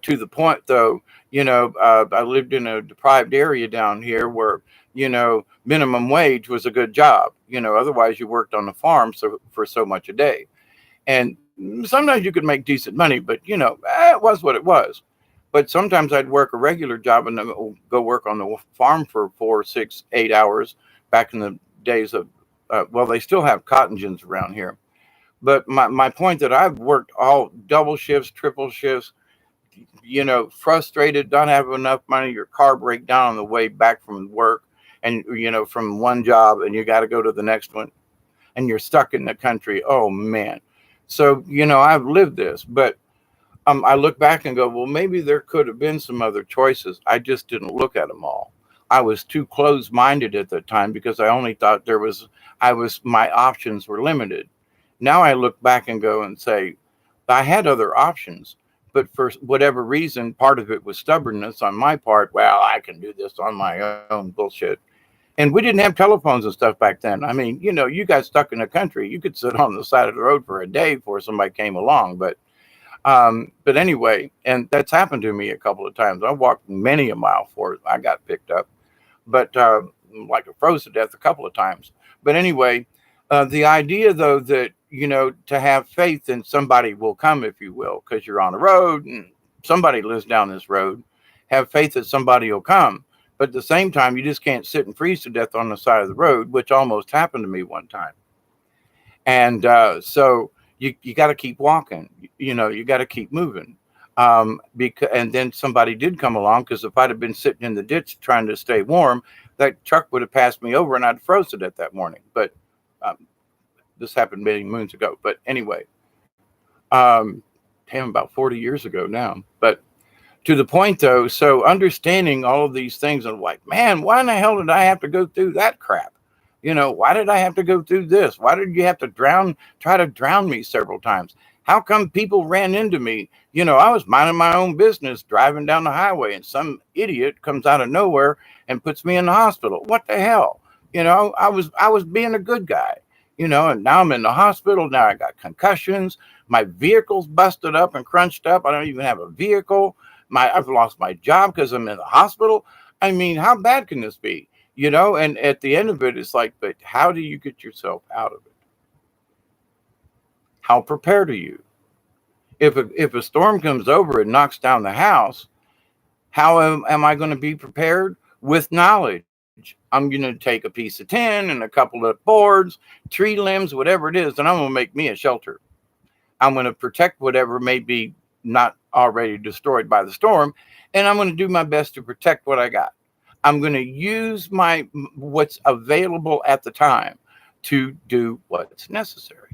to the point though, I lived in a deprived area down here where minimum wage was a good job. Otherwise you worked on the farm for so much a day, and sometimes you could make decent money, but it was what it was. But sometimes I'd work a regular job and then go work on the farm for 4, 6, 8 hours. Back in the days of well, they still have cotton gins around here. But my point that I've worked all double shifts, triple shifts, frustrated, don't have enough money, your car break down on the way back from work, and from one job, and you got to go to the next one, and you're stuck in the country. Oh man. So I've lived this, but I look back and go, well, maybe there could have been some other choices. I just didn't look at them all. I was too closed-minded at the time because I only thought my options were limited. Now I look back and go and say, I had other options, but for whatever reason, part of it was stubbornness on my part. Well, I can do this on my own, bullshit. And we didn't have telephones and stuff back then. I mean, you got stuck in the country. You could sit on the side of the road for a day before somebody came along. But anyway, and that's happened to me a couple of times. I walked many a mile before I got picked up, but like I froze to death a couple of times. But anyway, the idea though that to have faith in somebody will come, if you will, because you're on the road and somebody lives down this road. Have faith that somebody will come, but at the same time, you just can't sit and freeze to death on the side of the road, which almost happened to me one time. And so you got to keep walking. You got to keep moving. Because and then somebody did come along, because if I'd have been sitting in the ditch trying to stay warm, that truck would have passed me over and I'd frozen it that morning. But um, this happened many moons ago. But anyway, um, damn, about 40 years ago now. But to the point though, so understanding all of these things, and like, man, why in the hell did I have to go through that crap? Why did I have to go through this? Why did you have to try to drown me several times? How come people ran into me? I was minding my own business driving down the highway, and some idiot comes out of nowhere and puts me in the hospital. What the hell? I was being a good guy, and now I'm in the hospital. Now I got concussions. My vehicle's busted up and crunched up. I don't even have a vehicle. I've lost my job because I'm in the hospital. I mean, how bad can this be? And at the end of it, it's like, but how do you get yourself out of it? How prepared are you? If a storm comes over and knocks down the house, how am I going to be prepared? With knowledge. I'm going to take a piece of tin and a couple of boards, tree limbs, whatever it is, and I'm going to make me a shelter. I'm going to protect whatever may be not already destroyed by the storm, and I'm going to do my best to protect what I got. I'm going to use what's available at the time to do what's necessary.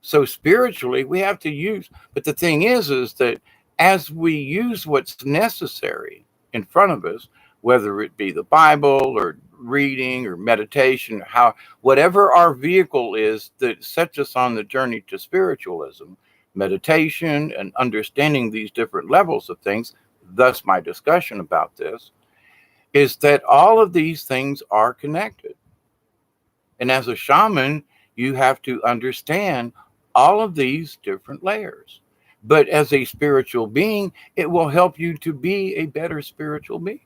So spiritually, we have to use. But the thing is that as we use what's necessary in front of us, whether it be the Bible or reading or meditation, whatever our vehicle is that sets us on the journey to spiritualism, meditation and understanding these different levels of things, thus my discussion about this, is that all of these things are connected. And as a shaman, you have to understand all of these different layers. But as a spiritual being, it will help you to be a better spiritual being.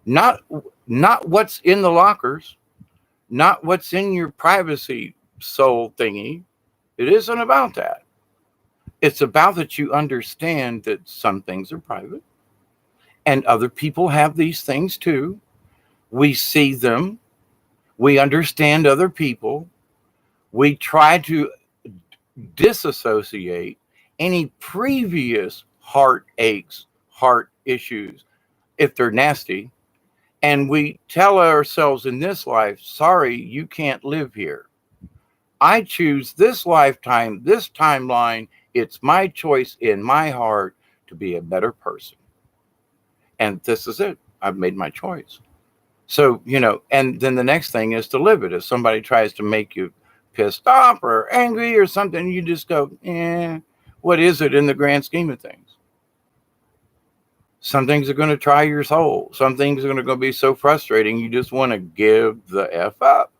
Not what's in the lockers, not what's in your privacy soul thingy. It isn't about that. It's about that you understand that some things are private and other people have these things too. We see them. We understand other people. We try to disassociate any previous heart aches, heart issues, if they're nasty. And we tell ourselves in this life, sorry, you can't live here. I choose this lifetime, this timeline. It's my choice in my heart to be a better person. And this is it. I've made my choice. So, and then the next thing is to live it. If somebody tries to make you pissed off or angry or something, you just go, what is it in the grand scheme of things? Some things are going to try your soul. Some things are going to be so frustrating, you just want to give the F up.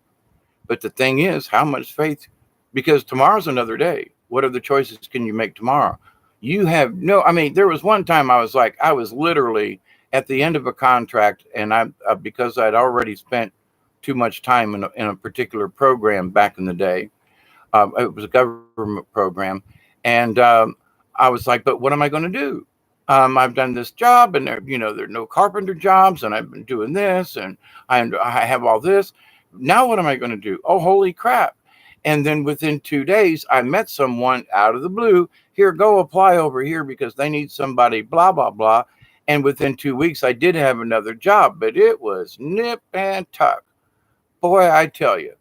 But the thing is, how much faith? Because tomorrow's another day. What other choices can you make tomorrow? There was one time I was literally at the end of a contract, and because I'd already spent too much time in a particular program back in the day. It was a government program, and I was like, but what am I going to do? I've done this job, and there are no carpenter jobs, and I've been doing this, and I have all this. Now what am I going to do? Oh, holy crap. And then within 2 days, I met someone out of the blue. Here, go apply over here because they need somebody, blah, blah, blah. And within 2 weeks, I did have another job, but it was nip and tuck. Boy, I tell you.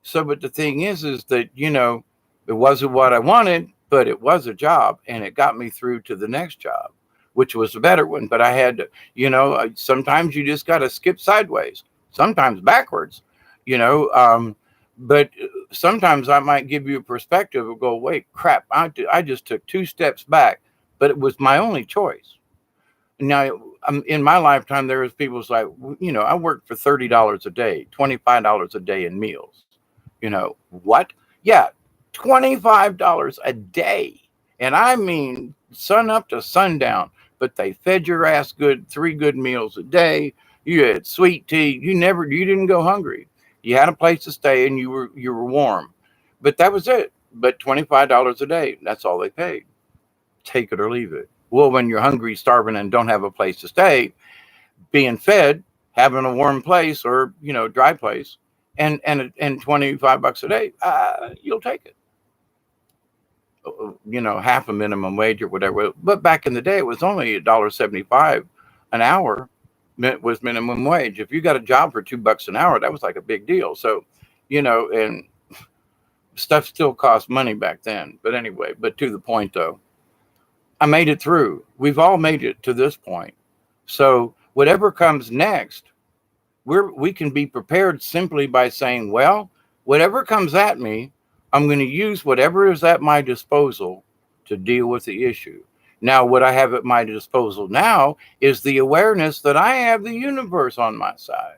So, but the thing is that, it wasn't what I wanted, but it was a job, and it got me through to the next job, which was a better one. But I had to, sometimes you just got to skip sideways, sometimes backwards, but sometimes I might give you a perspective and go, wait, crap, I just took 2 steps back, but it was my only choice. Now, in my lifetime, there was people who's like, I worked for $30 a day, $25 a day in meals. What? Yeah, $25 a day. And I mean, sun up to sundown, but they fed your ass good, 3 good meals a day. You had sweet tea. You didn't go hungry. You had a place to stay and you were warm, but that was it. But $25 a day, that's all they paid. Take it or leave it. Well, when you're hungry, starving, and don't have a place to stay, being fed, having a warm place or, dry place, and $25 a day, you'll take it. half a minimum wage or whatever. But back in the day, it was only $1.75 an hour. Was minimum wage. If you got a job for $2 an hour, that was like a big deal. So, and stuff still cost money back then. But anyway, but to the point though, I made it through. We've all made it to this point. So whatever comes next, we can be prepared simply by saying, well, whatever comes at me, I'm going to use whatever is at my disposal to deal with the issue. Now, what I have at my disposal now is the awareness that I have the universe on my side.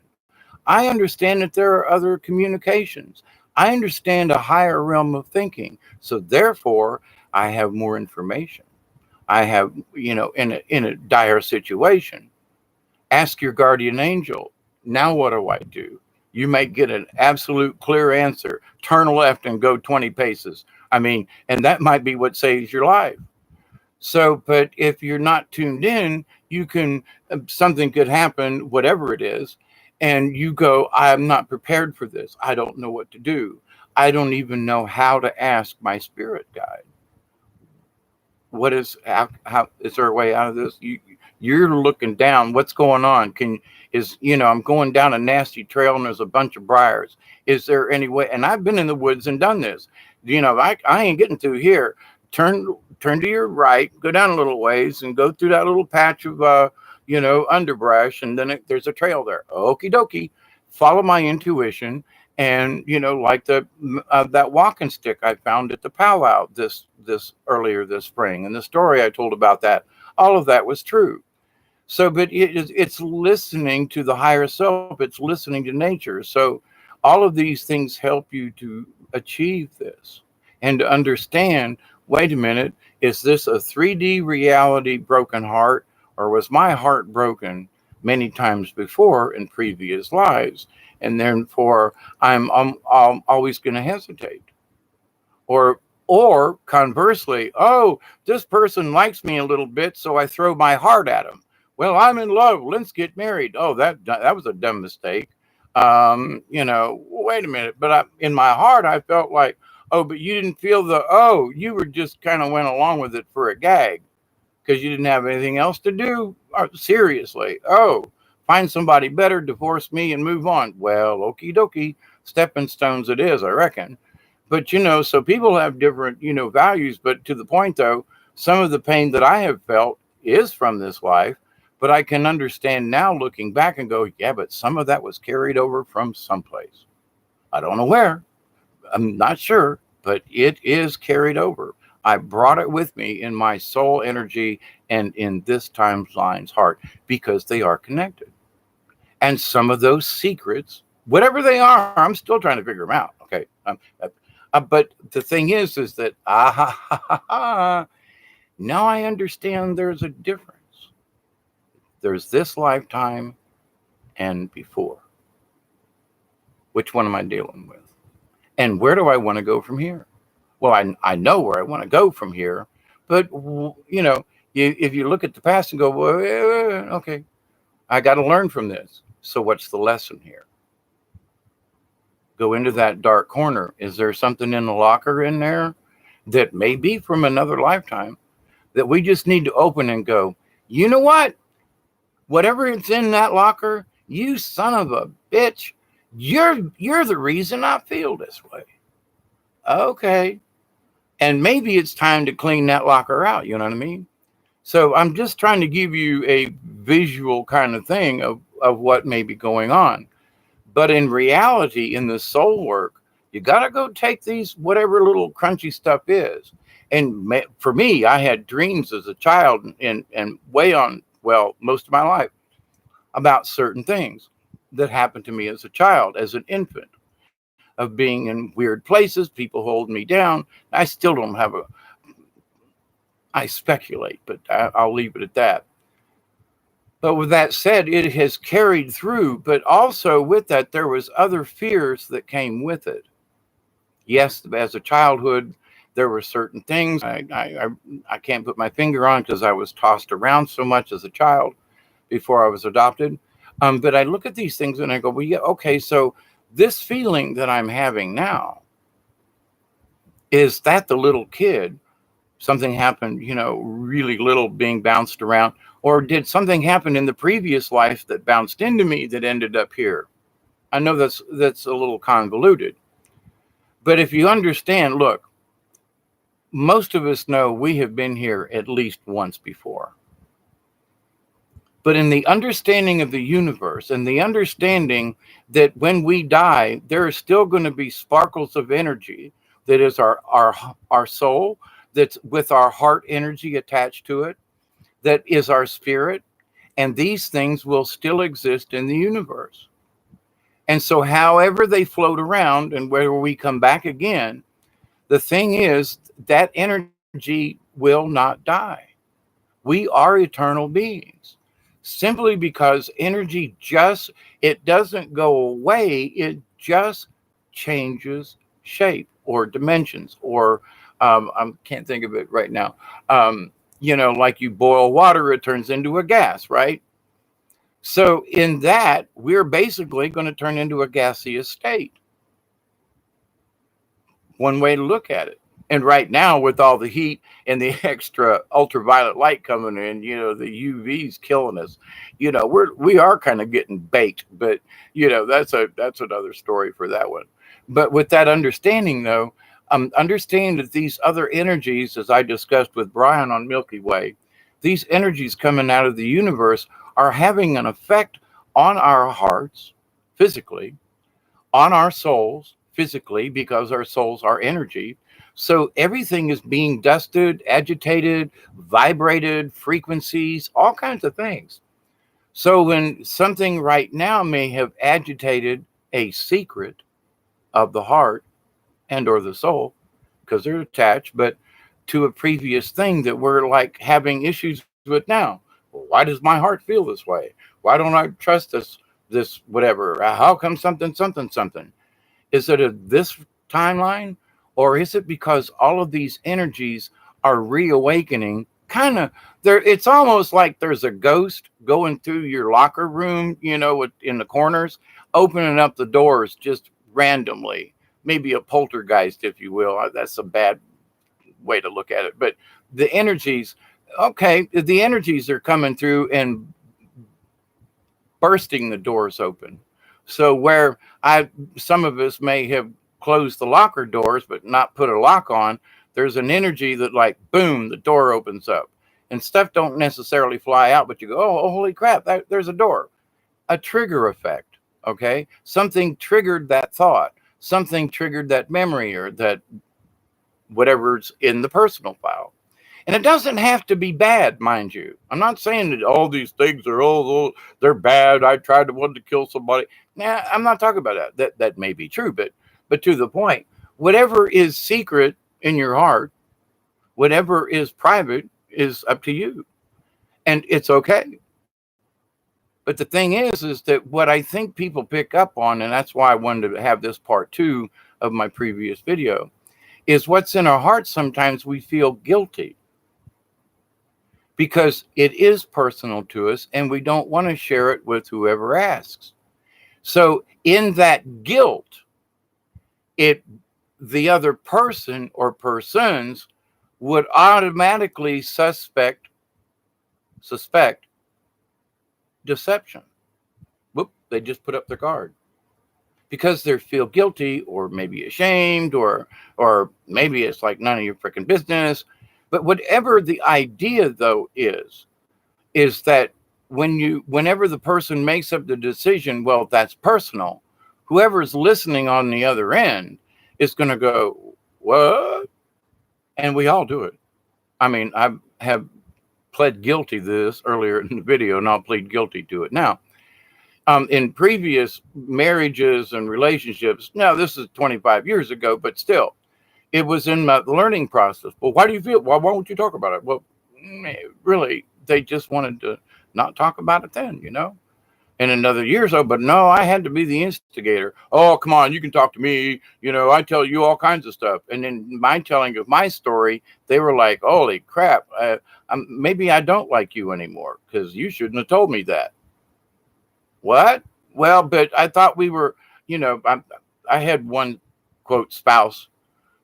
I understand that there are other communications. I understand a higher realm of thinking. So therefore, I have more information. I have, in a dire situation, ask your guardian angel, now what do I do? You may get an absolute clear answer. Turn left and go 20 paces. I mean, and that might be what saves your life. So, but if you're not tuned in, you can, something could happen, whatever it is, and you go, I'm not prepared for this. I don't know what to do. I don't even know how to ask my spirit guide. What is, how is there a way out of this? You're looking down. What's going on? I'm going down a nasty trail and there's a bunch of briars. Is there any way? And I've been in the woods and done this. I ain't getting through here. Turn to your right, go down a little ways and go through that little patch of underbrush, and then there's a trail there. Okie dokie. Follow my intuition. And like that walking stick I found at the powwow this earlier this spring, and the story I told about that, all of that was true. So, but it's listening to the higher self. It's listening to nature. So, all of these things help you to achieve this and to understand. Wait a minute, is this a 3D reality broken heart, or was my heart broken many times before in previous lives? And therefore, I'm always going to hesitate. Or conversely, oh, this person likes me a little bit, so I throw my heart at him. Well, I'm in love. Let's get married. Oh, that was a dumb mistake. Wait a minute. But in my heart, I felt like, oh, but you didn't feel you were just kind of went along with it for a gag because you didn't have anything else to do. Seriously. Oh, find somebody better, divorce me, and move on. Well, okie dokie, stepping stones it is, I reckon. But, so people have different, values. But to the point, though, some of the pain that I have felt is from this life. But I can understand now looking back and go, yeah, but some of that was carried over from someplace. I don't know where. I'm not sure, but it is carried over. I brought it with me in my soul energy and in this timeline's heart because they are connected. And some of those secrets, whatever they are, I'm still trying to figure them out. Okay. But the thing is that, now I understand there's a difference. There's this lifetime and before. Which one am I dealing with? And where do I want to go from here? Well, I know where I want to go from here. But, if you look at the past and go, well, okay, I got to learn from this. So what's the lesson here? Go into that dark corner. Is there something in the locker in there that may be from another lifetime that we just need to open and go, you know what? Whatever it's in that locker, you son of a bitch, you're the reason I feel this way. Okay. And maybe it's time to clean that locker out. You know what I mean? So I'm just trying to give you a visual kind of thing of what may be going on. But in reality, in the soul work, you got to go take these, whatever little crunchy stuff is. And for me, I had dreams as a child and most of my life about certain things that happened to me as a child, as an infant, of being in weird places, people hold me down. I still don't have I speculate, but I'll leave it at that. But with that said, it has carried through, but also with that, there was other fears that came with it. Yes, as a childhood, there were certain things I can't put my finger on because I was tossed around so much as a child before I was adopted. But I look at these things and I go, well, yeah, okay, so this feeling that I'm having now, is that the little kid Something happened, really little being bounced around, or did something happen in the previous life that bounced into me that ended up here? I know that's a little convoluted, but if you understand, look, most of us know we have been here at least once before. But in the understanding of the universe and the understanding that when we die, there are still going to be sparkles of energy that is our soul, that's with our heart energy attached to it, that is our spirit, and these things will still exist in the universe. And so, however they float around and where we come back again, the thing is that energy will not die. We are eternal beings simply because energy just, it doesn't go away, it just changes shape or dimensions, or I can't think of it right now. Like you boil water, it turns into a gas, right? So in that, we're basically going to turn into a gaseous state. One way to look at it. And right now, with all the heat and the extra ultraviolet light coming in, the UV's killing us. We are kind of getting baked, but that's another story for that one. But with that understanding, though, understand that these other energies, as I discussed with Brian on Milky Way, these energies coming out of the universe are having an effect on our hearts physically, on our souls physically, because our souls are energy. So everything is being dusted, agitated, vibrated, frequencies, all kinds of things. So when something right now may have agitated a secret of the heart and or the soul, because they're attached, but to a previous thing that we're like having issues with now. Well, why does my heart feel this way? Why don't I trust this whatever? How come something? Is it this timeline, or is it because all of these energies are reawakening? Kind of there. It's almost like there's a ghost going through your locker room, in the corners, opening up the doors just randomly. Maybe a poltergeist, if you will. That's a bad way to look at it. But the energies, okay, the energies are coming through and bursting the doors open. So where some of us may have closed the locker doors but not put a lock on, there's an energy that like boom, the door opens up, and stuff don't necessarily fly out, but you go, oh holy crap, there's a door. A trigger effect. Okay, something triggered that thought, something triggered that memory, or that whatever's in the personal file. And it doesn't have to be bad, mind you. I'm not saying that all these things are, they're bad. I tried to want to kill somebody. Nah, I'm not talking about that. That may be true, but to the point, whatever is secret in your heart, whatever is private is up to you. And it's okay. But the thing is that what I think people pick up on, and that's why I wanted to have this part 2 of my previous video, is what's in our hearts. Sometimes we feel guilty because it is personal to us and we don't want to share it with whoever asks. So in that guilt, the other person or persons would automatically suspect deception. Whoop, they just put up their guard because they feel guilty or maybe ashamed, or maybe it's like none of your freaking business. But whatever the idea though is that whenever the person makes up the decision, well, that's personal, whoever's listening on the other end is going to go, what? And we all do it. I mean, I have pled guilty to this earlier in the video, and I'll plead guilty to it now. In previous marriages and relationships, now this is 25 years ago, but still, it was in my learning process. Well, why do you feel? Why won't you talk about it? Well, really, they just wanted to not talk about it then, in another year or so. But no, I had to be the instigator. Oh, come on, you can talk to me. I tell you all kinds of stuff. And in my telling of my story, they were like, holy crap, maybe I don't like you anymore because you shouldn't have told me that. What? Well, but I thought we were, I had one, quote, spouse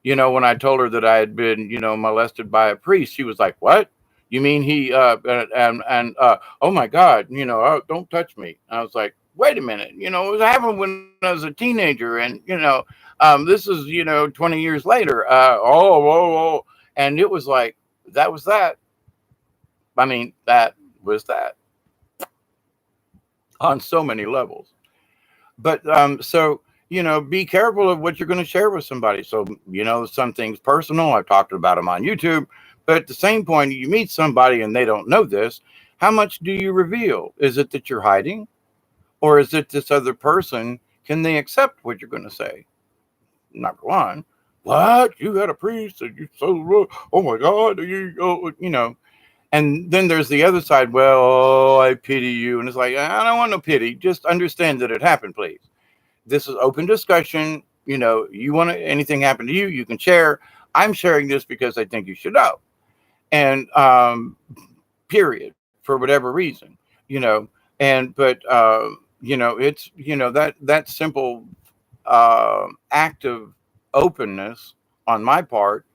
When I told her that I had been, molested by a priest, she was like, "What? You mean he and oh my God, oh, don't touch me." I was like, "Wait a minute, it was happened when I was a teenager, and this is 20 years later. And it was like that was that. I mean, that was that on so many levels. But so be careful of what you're going to share with somebody. So some things personal, I've talked about them on YouTube, but at the same point, you meet somebody and they don't know this. How much do you reveal? Is it that you're hiding, or is it this other person? Can they accept what you're going to say? Number one, what, you had a priest and you so, oh my God, and then there's the other side. Well, I pity you. And it's like, I don't want no pity. Just understand that it happened, please. This is open discussion. You want to, anything happen to you, you can share. I'm sharing this because I think you should know. And period, for whatever reason, you know. And but it's that simple act of openness on my part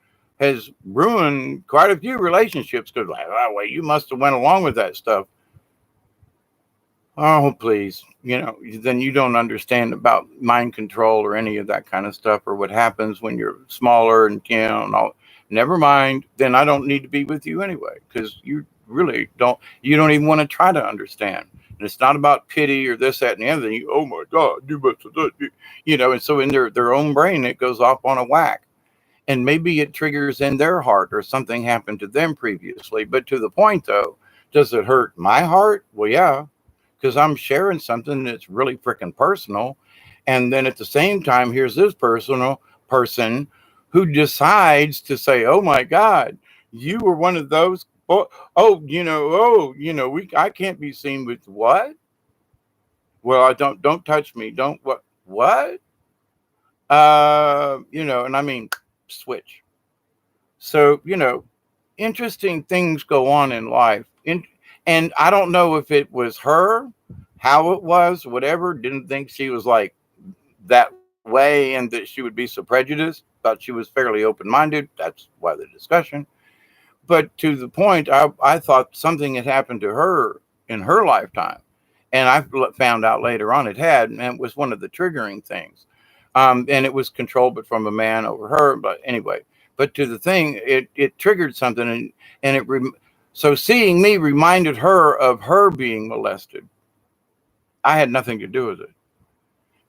has ruined quite a few relationships because like, oh, well, you must have went along with that stuff. Oh, please. Then you don't understand about mind control or any of that kind of stuff or what happens when you're smaller and, and all. Never mind. Then I don't need to be with you anyway because you don't even want to try to understand. And it's not about pity or this, that, and the other thing. Oh my God, you must have done, and so in their own brain, it goes off on a whack. And maybe it triggers in their heart or something happened to them previously. But to the point though, does it hurt my heart? Well, yeah, because I'm sharing something that's really freaking personal. And then at the same time, here's this personal person who decides to say, oh my God, you were one of those. We I can't be seen with what? Well, I don't touch me. Don't what? And I mean switch. So, interesting things go on in life. And I don't know if it was her, how it was, whatever. Didn't think she was like that way and that she would be so prejudiced. Thought she was fairly open minded. That's why the discussion. But to the point, I thought something had happened to her in her lifetime. And I found out later on it had, and it was one of the triggering things. And it was controlled, but from a man over her. But anyway, but to the thing, it triggered something, so seeing me reminded her of her being molested. I had nothing to do with it,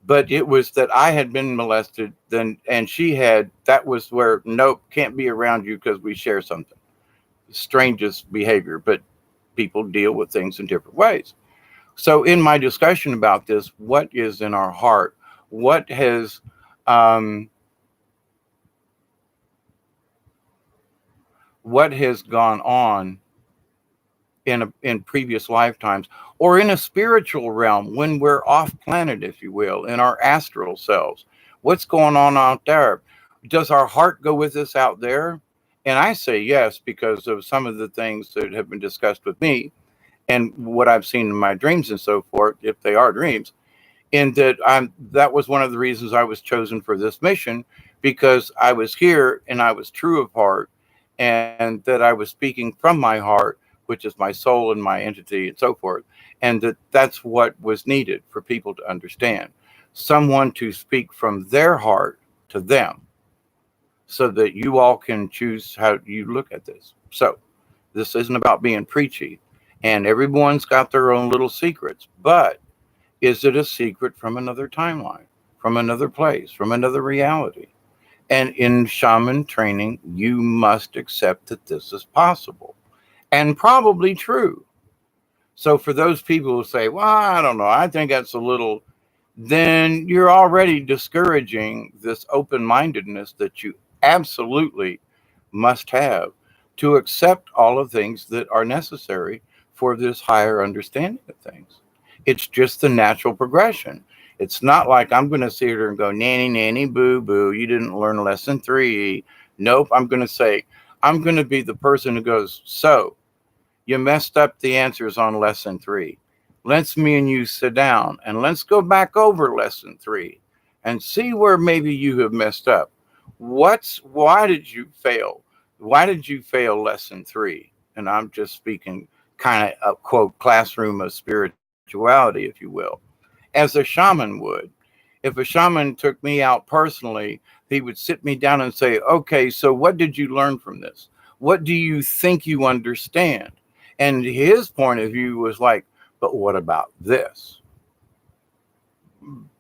but it was that I had been molested. Then, and she had. That was where nope, can't be around you because we share something. Strangest behavior, but people deal with things in different ways. So, in my discussion about this, what is in our heart? What has um, what has gone on in previous lifetimes, or in a spiritual realm when we're off planet, if you will, in our astral selves? What's going on out there? Does our heart go with us out there? And I say yes because of some of the things that have been discussed with me and what I've seen in my dreams and so forth, if they are dreams. In that that was one of the reasons I was chosen for this mission, because I was here and I was true of heart, and that I was speaking from my heart, which is my soul and my entity and so forth, and that's what was needed for people to understand, someone to speak from their heart to them, so that you all can choose how you look at this. So this isn't about being preachy, and everyone's got their own little secrets, but is it a secret from another timeline, from another place, from another reality? And in shaman training, you must accept that this is possible and probably true. So for those people who say, well, I don't know, I think that's a little, then you're already discouraging this open mindedness that you absolutely must have to accept all of things that are necessary for this higher understanding of things. It's just the natural progression. It's not like I'm going to sit here and go, nanny, nanny, boo, boo, you didn't learn lesson 3. Nope. I'm going to say, I'm going to be the person who goes, so you messed up the answers on lesson 3. Let's me and you sit down and let's go back over lesson 3 and see where maybe you have messed up. Why did you fail? Why did you fail lesson three? And I'm just speaking kind of a quote classroom of spirituality, if you will, as a shaman would. If a shaman took me out personally, he would sit me down and say, okay, so what did you learn from this? What do you think you understand? And his point of view was like, but what about this?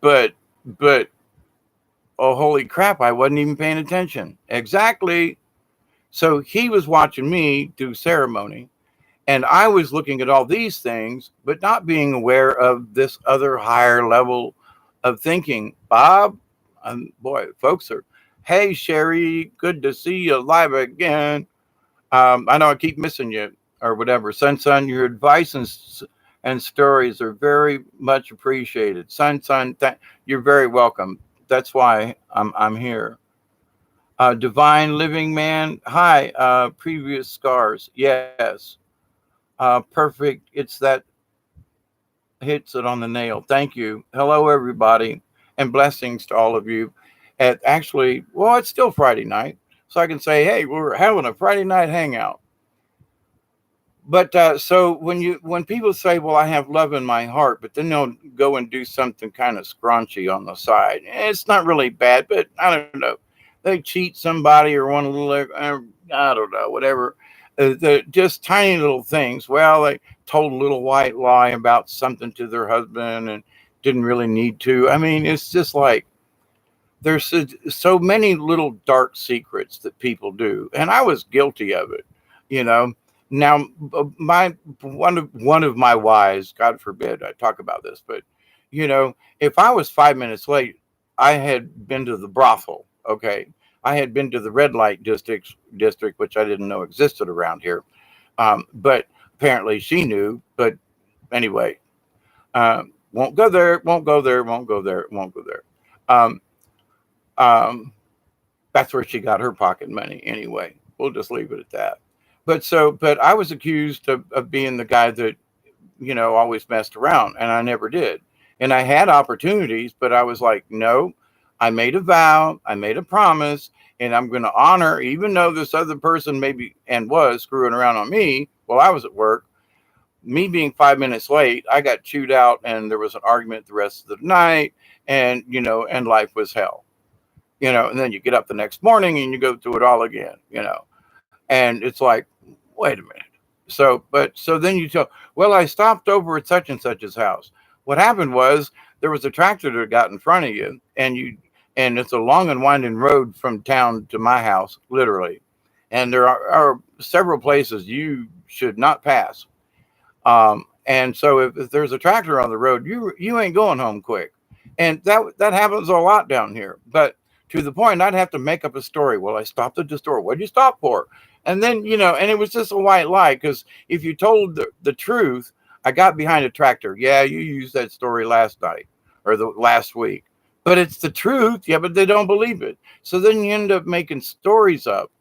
But, but, oh, holy crap, I wasn't even paying attention. Exactly. So he was watching me do ceremony, and I was looking at all these things, but not being aware of this other higher level of thinking. Bob, boy, folks are, hey, Sherry, good to see you live again. I know I keep missing you or whatever. Son, your advice and stories are very much appreciated. Son, you're very welcome. That's why I'm here. Divine Living Man, hi. Previous scars, yes. Perfect. It's that hits it on the nail. Thank you. Hello, everybody, and blessings to all of you. At actually, well, it's still Friday night, so I can say, hey, we're having a Friday night hangout. But so when people say, well, I have love in my heart, but then they'll go and do something kind of scrunchy on the side. It's not really bad, but I don't know. They cheat somebody or one little, I don't know, whatever. Just tiny little things. Well, they told a little white lie about something to their husband and didn't really need to. I mean, it's just like there's so many little dark secrets that people do, and I was guilty of it. You know, now my one of my whys, God forbid I talk about this, but if I was 5 minutes late, I had been to the brothel. Okay, I had been to the red light district, which I didn't know existed around here, but apparently she knew. But anyway, won't go there, won't go there, won't go there, won't go there. Um, um, that's where she got her pocket money anyway. We'll just leave it at that. But I was accused of being the guy that, always messed around, and I never did. And I had opportunities, but I was like, no, I made a vow, I made a promise, and I'm going to honor, even though this other person maybe and was screwing around on me while I was at work. Me being 5 minutes late, I got chewed out, and there was an argument the rest of the night, and and life was hell. And then you get up the next morning and you go through it all again. And it's like, wait a minute. So then you tell, well, I stopped over at such and such's house. What happened was there was a tractor that got in front of you, and it's a long and winding road from town to my house, literally. And there are several places you should not pass. And so if there's a tractor on the road, you ain't going home quick. And that happens a lot down here. But to the point, I'd have to make up a story. Well, I stopped at the store. What'd you stop for? And then, and it was just a white lie. Because if you told the truth, I got behind a tractor. Yeah, you used that story last night or the last week. But it's the truth. Yeah, but they don't believe it. So then you end up making stories up,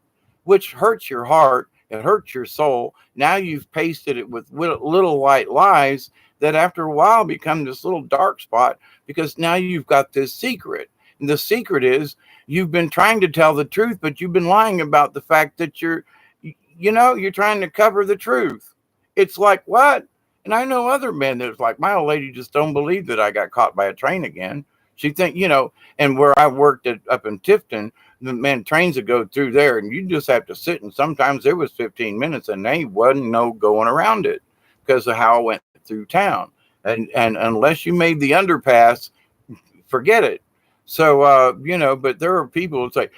which hurts your heart. It hurts your soul. Now you've pasted it with little white lies that after a while become this little dark spot because now you've got this secret. And the secret is you've been trying to tell the truth, but you've been lying about the fact that you're trying to cover the truth. It's like, what? And I know other men that's like, my old lady just don't believe that I got caught by a train again. She think, and where I worked up in Tifton, the man trains that go through there, and you just have to sit. And sometimes there was 15 minutes, and they wasn't no going around it because of how I went through town. And unless you made the underpass, forget it. So but there are people who say,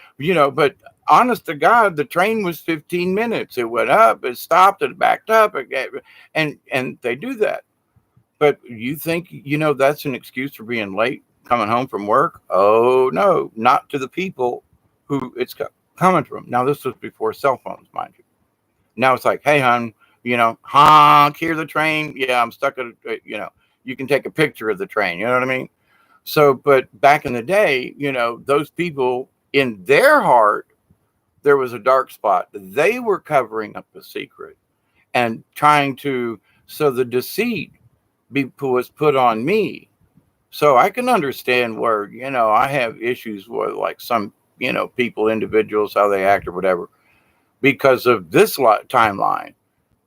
but honest to God, the train was 15 minutes. It went up, it stopped, it backed up again, and they do that. But you think, that's an excuse for being late coming home from work? Oh, no, not to the people who it's coming from. Now, this was before cell phones, mind you. Now it's like, hey, hon, honk, hear the train? Yeah, I'm stuck at, you can take a picture of the train. You know what I mean? So, but back in the day, those people in their heart, there was a dark spot. They were covering up a secret and trying to, so the deceit was put on me. So I can understand where, I have issues with like some people, individuals, how they act or whatever, because of this timeline.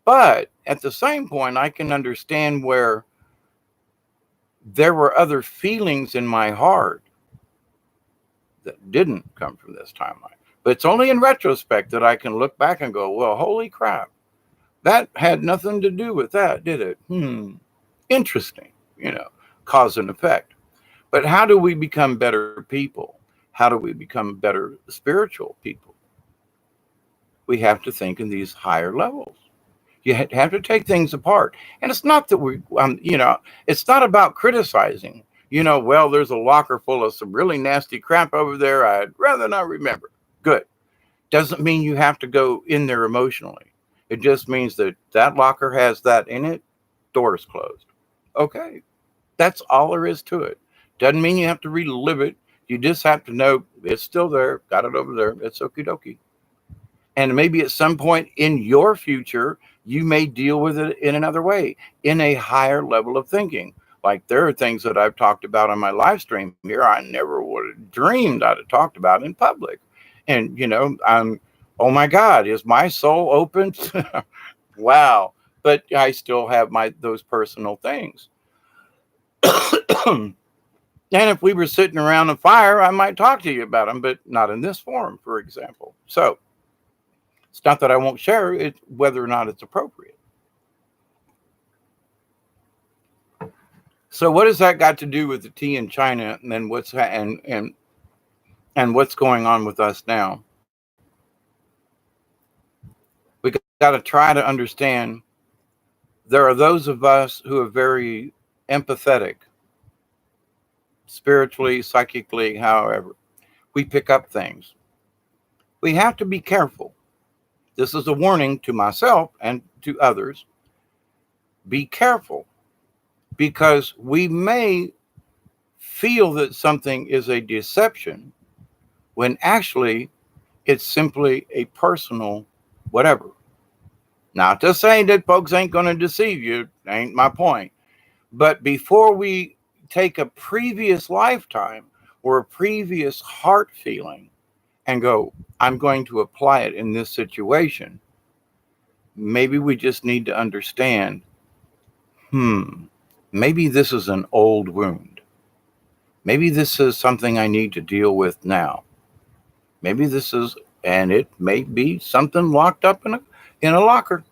But at the same point, I can understand where there were other feelings in my heart that didn't come from this timeline. But it's only in retrospect that I can look back and go, well, holy crap, that had nothing to do with that, did it? Interesting, cause and effect. But how do we become better people? How do we become better spiritual people? We have to think in these higher levels. You have to take things apart. And it's not that it's not about criticizing. Well, there's a locker full of some really nasty crap over there. I'd rather not remember. Good. Doesn't mean you have to go in there emotionally. It just means that that locker has that in it. Door's closed. Okay. That's all there is to it. Doesn't mean you have to relive it. You just have to know it's still there. Got it over there. It's okie dokie. And maybe at some point in your future, you may deal with it in another way, in a higher level of thinking. Like there are things that I've talked about on my live stream here I never would have dreamed I'd have talked about in public. And, I'm, oh my God, is my soul open? Wow. But I still have those personal things. And if we were sitting around a fire, I might talk to you about them, but not in this forum, for example. So it's not that I won't share it, whether or not it's appropriate. So what has that got to do with the tea in China and then what's and what's going on with us now? We got to try to understand there are those of us who are very empathetic, spiritually, psychically, however. We pick up things. We have to be careful. This is a warning to myself and to others. Be careful, because we may feel that something is a deception when actually it's simply a personal whatever. Not to say that folks ain't going to deceive you, ain't my point. But before we take a previous lifetime or a previous heart feeling and go, I'm going to apply it in this situation, maybe we just need to understand, maybe this is an old wound. Maybe this is something I need to deal with now. Maybe this is, and it may be something locked up in a locker.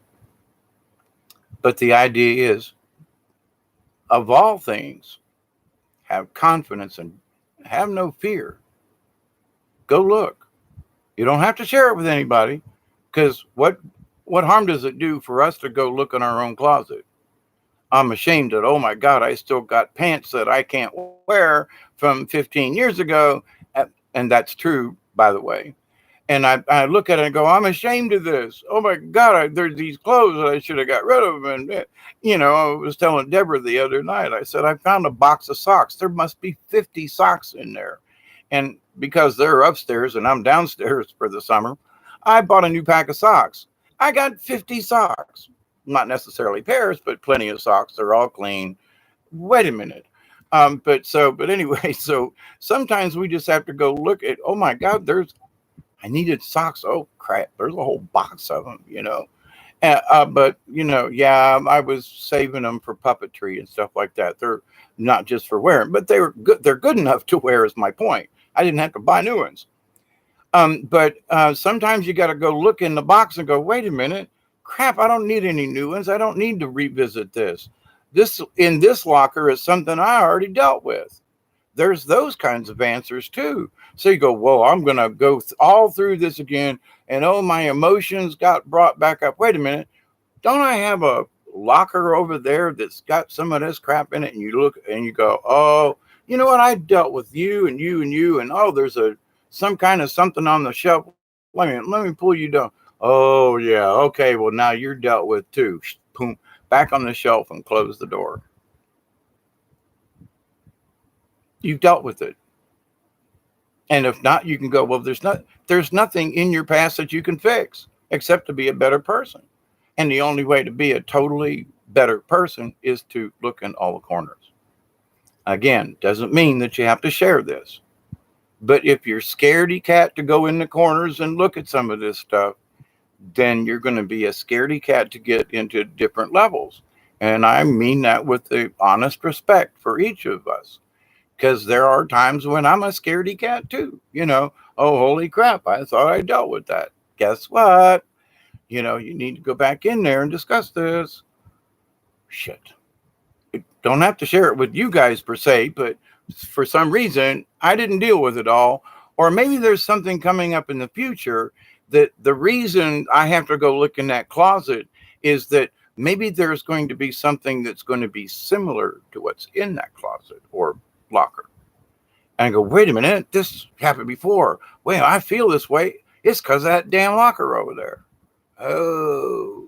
But the idea is, of all things, have confidence and have no fear. Go look. You don't have to share it with anybody, because what harm does it do for us to go look in our own closet? I'm ashamed that, oh my God, I still got pants that I can't wear from 15 years ago. And that's true, by the way. And I look at it and go, I'm ashamed of this. Oh my God, there's these clothes that I should have got rid of. And, I was telling Deborah the other night, I said, I found a box of socks. There must be 50 socks in there. And because they're upstairs and I'm downstairs for the summer, I bought a new pack of socks. I got 50 socks. Not necessarily pairs, but plenty of socks. They're all clean. Wait a minute. But anyway, so sometimes we just have to go look at, oh my God, I needed socks. Oh crap, there's a whole box of them, but I was saving them for puppetry and stuff like that. They're not just for wearing, but they're good enough to wear, is my point. I didn't have to buy new ones. But sometimes you got to go look in the box and go, wait a minute, crap, I don't need any new ones. I don't need to revisit this. This in this locker is something I already dealt with. There's those kinds of answers too. So you go, whoa, I'm going to go all through this again. And oh, my emotions got brought back up. Wait a minute. Don't I have a locker over there that's got some of this crap in it? And you look and you go, oh, you know what? I dealt with you and you and you. And oh, there's some kind of something on the shelf. Let me pull you down. Oh, yeah. Okay. Well, now you're dealt with too. Boom. Back on the shelf and close the door. You've dealt with it. And if not, you can go, well, there's nothing in your past that you can fix except to be a better person. And the only way to be a totally better person is to look in all the corners. Again, doesn't mean that you have to share this. But if you're scaredy cat to go in the corners and look at some of this stuff, then you're going to be a scaredy cat to get into different levels. And I mean that with the honest respect for each of us. Because there are times when I'm a scaredy cat too. Oh, holy crap, I thought I dealt with that. Guess what? You need to go back in there and discuss this. Shit. Don't have to share it with you guys per se, but for some reason, I didn't deal with it all. Or maybe there's something coming up in the future that the reason I have to go look in that closet is that maybe there's going to be something that's going to be similar to what's in that closet or locker. And I go, wait a minute, this happened before. Wait, I feel this way. It's because of that damn locker over there. Oh,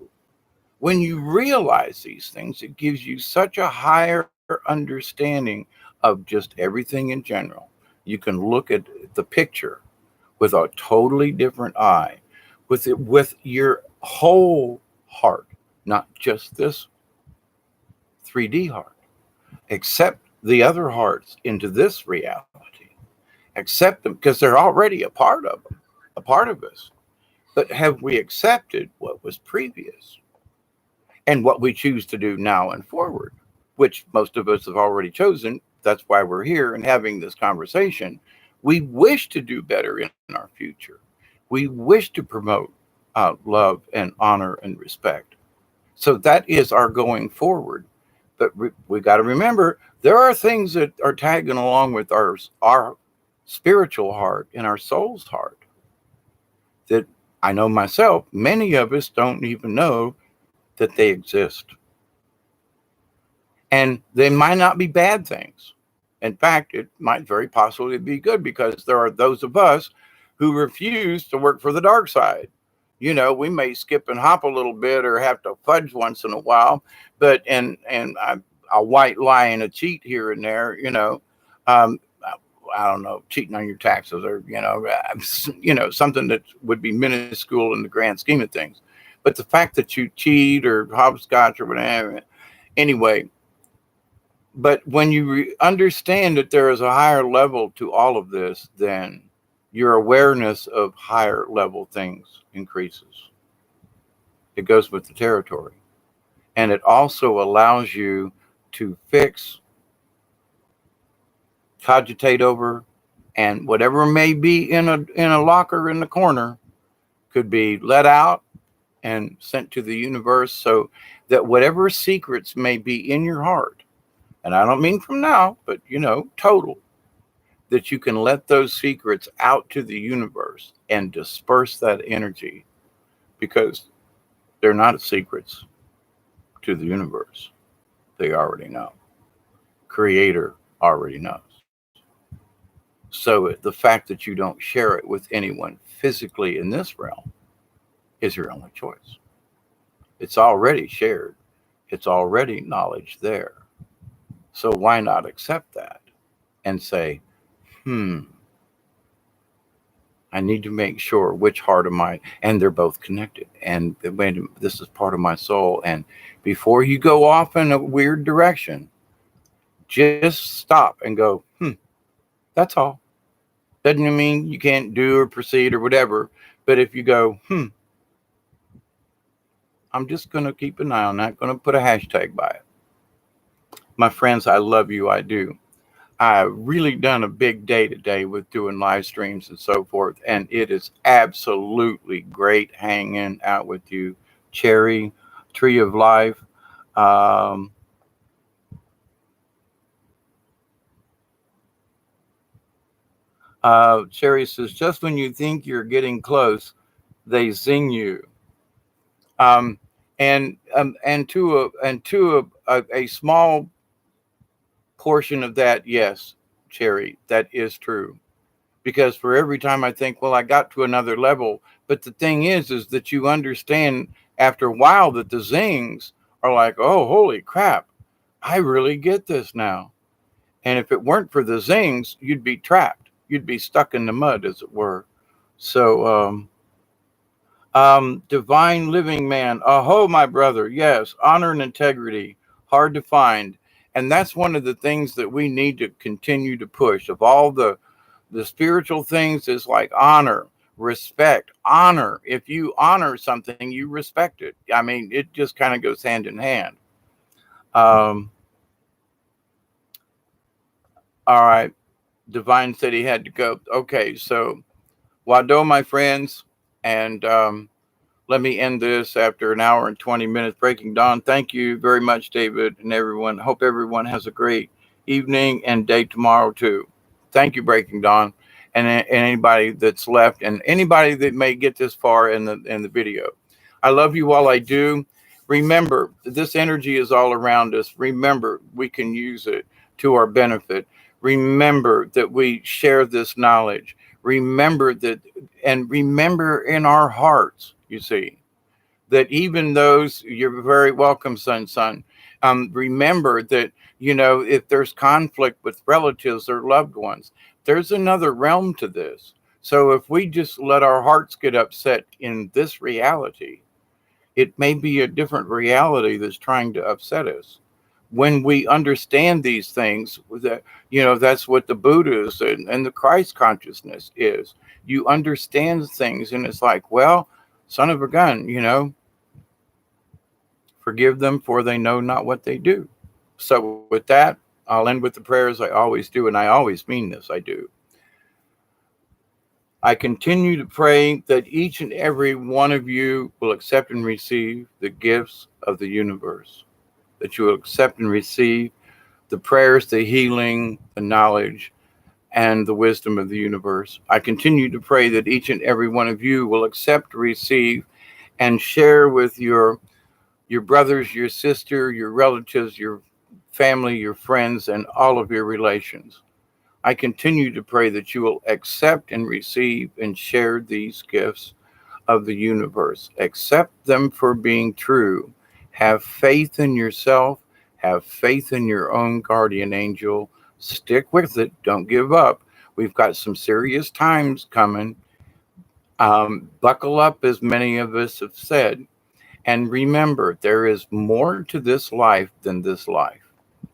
when you realize these things, it gives you such a higher understanding of just everything in general. You can look at the picture with a totally different eye, with your whole heart, not just this 3D heart. Accept the other hearts into this reality. Accept them because they're already a part of us. But have we accepted what was previous and what we choose to do now and forward, which most of us have already chosen? That's why we're here and having this conversation. We wish to do better in our future. We wish to promote love and honor and respect. So that is our going forward. But we got to remember there are things that are tagging along with our spiritual heart and our soul's heart that I know myself, many of us don't even know that they exist. And they might not be bad things. In fact, it might very possibly be good because there are those of us who refuse to work for the dark side. We may skip and hop a little bit or have to fudge once in a while, but and a white lie and a cheat here and there. Um, I don't know, cheating on your taxes or something that would be minuscule in the grand scheme of things. But the fact that you cheat or hopscotch or whatever, anyway. But when you understand that there is a higher level to all of this, then your awareness of higher level things increases. It goes with the territory. And it also allows you to fix, cogitate over, and whatever may be in a locker in the corner could be let out and sent to the universe so that whatever secrets may be in your heart, and I don't mean from now, but total, that you can let those secrets out to the universe and disperse that energy because they're not secrets to the universe. They already know. Creator already knows. So the fact that you don't share it with anyone physically in this realm is your only choice. It's already shared. It's already knowledge there. So why not accept that and say, I need to make sure which heart am I, and they're both connected. And this is part of my soul. And before you go off in a weird direction, just stop and go, that's all. Doesn't mean you can't do or proceed or whatever. But if you go, I'm just going to keep an eye on that, going to put a hashtag by it. My friends, I love you. I do. I've really done a big day today with doing live streams and so forth. And it is absolutely great hanging out with you, Cherry, Tree of Life. Um, Cherry says, just when you think you're getting close, they zing you. Um, and to a small portion of that, yes, Cherry, that is true. Because for every time I think, well, I got to another level, but the thing is that you understand after a while that the zings are like, oh, holy crap, I really get this now. And if it weren't for the zings, you'd be trapped. You'd be stuck in the mud, as it were. So, divine living man. Aho, my brother. Yes, honor and integrity. Hard to find. And that's one of the things that we need to continue to push. Of all the The spiritual things is like honor, respect, honor. If you honor something, you respect it. I mean, it just kind of goes hand in hand. Um, all right. Divine said he had to go. Okay, so Wado, my friends, and let me end this after an hour and 20 minutes breaking dawn. Thank you very much, David, and everyone. Hope everyone has a great evening and day tomorrow, too. Thank you, Breaking Dawn, and anybody that's left, and anybody that may get this far in the video. I love you while I do. Remember, this energy is all around us. Remember, we can use it to our benefit. Remember that we share this knowledge. Remember that, and remember in our hearts, you see, that even those, you're very welcome, son. Remember that, if there's conflict with relatives or loved ones, there's another realm to this. So if we just let our hearts get upset in this reality, it may be a different reality that's trying to upset us. When we understand these things, that that's what the Buddhas and the Christ consciousness is. You understand things, and it's like, well, son of a gun, forgive them, for they know not what they do. So with that, I'll end with the prayers I always do, and I always mean this. I do. I continue to pray that each and every one of you will accept and receive the gifts of the universe, that you will accept and receive the prayers, the healing, the knowledge, and the wisdom of the universe. I continue to pray that each and every one of you will accept, receive, and share with your brothers, your sister, your relatives, your family, your friends, and all of your relations. I continue to pray that you will accept and receive and share these gifts of the universe. Accept them for being true. Have faith in yourself. Have faith in your own guardian angel. Stick with it. Don't give up. We've got some serious times coming. Buckle up, as many of us have said. And remember, there is more to this life than this life.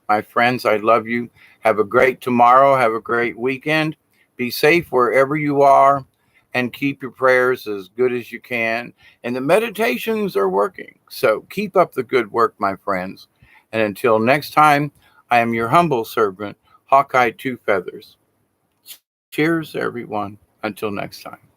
My friends, I love you. Have a great tomorrow. Have a great weekend. Be safe wherever you are, and keep your prayers as good as you can. And the meditations are working. So keep up the good work, my friends. And until next time, I am your humble servant, Hawkeye Two Feathers. Cheers, everyone. Until next time.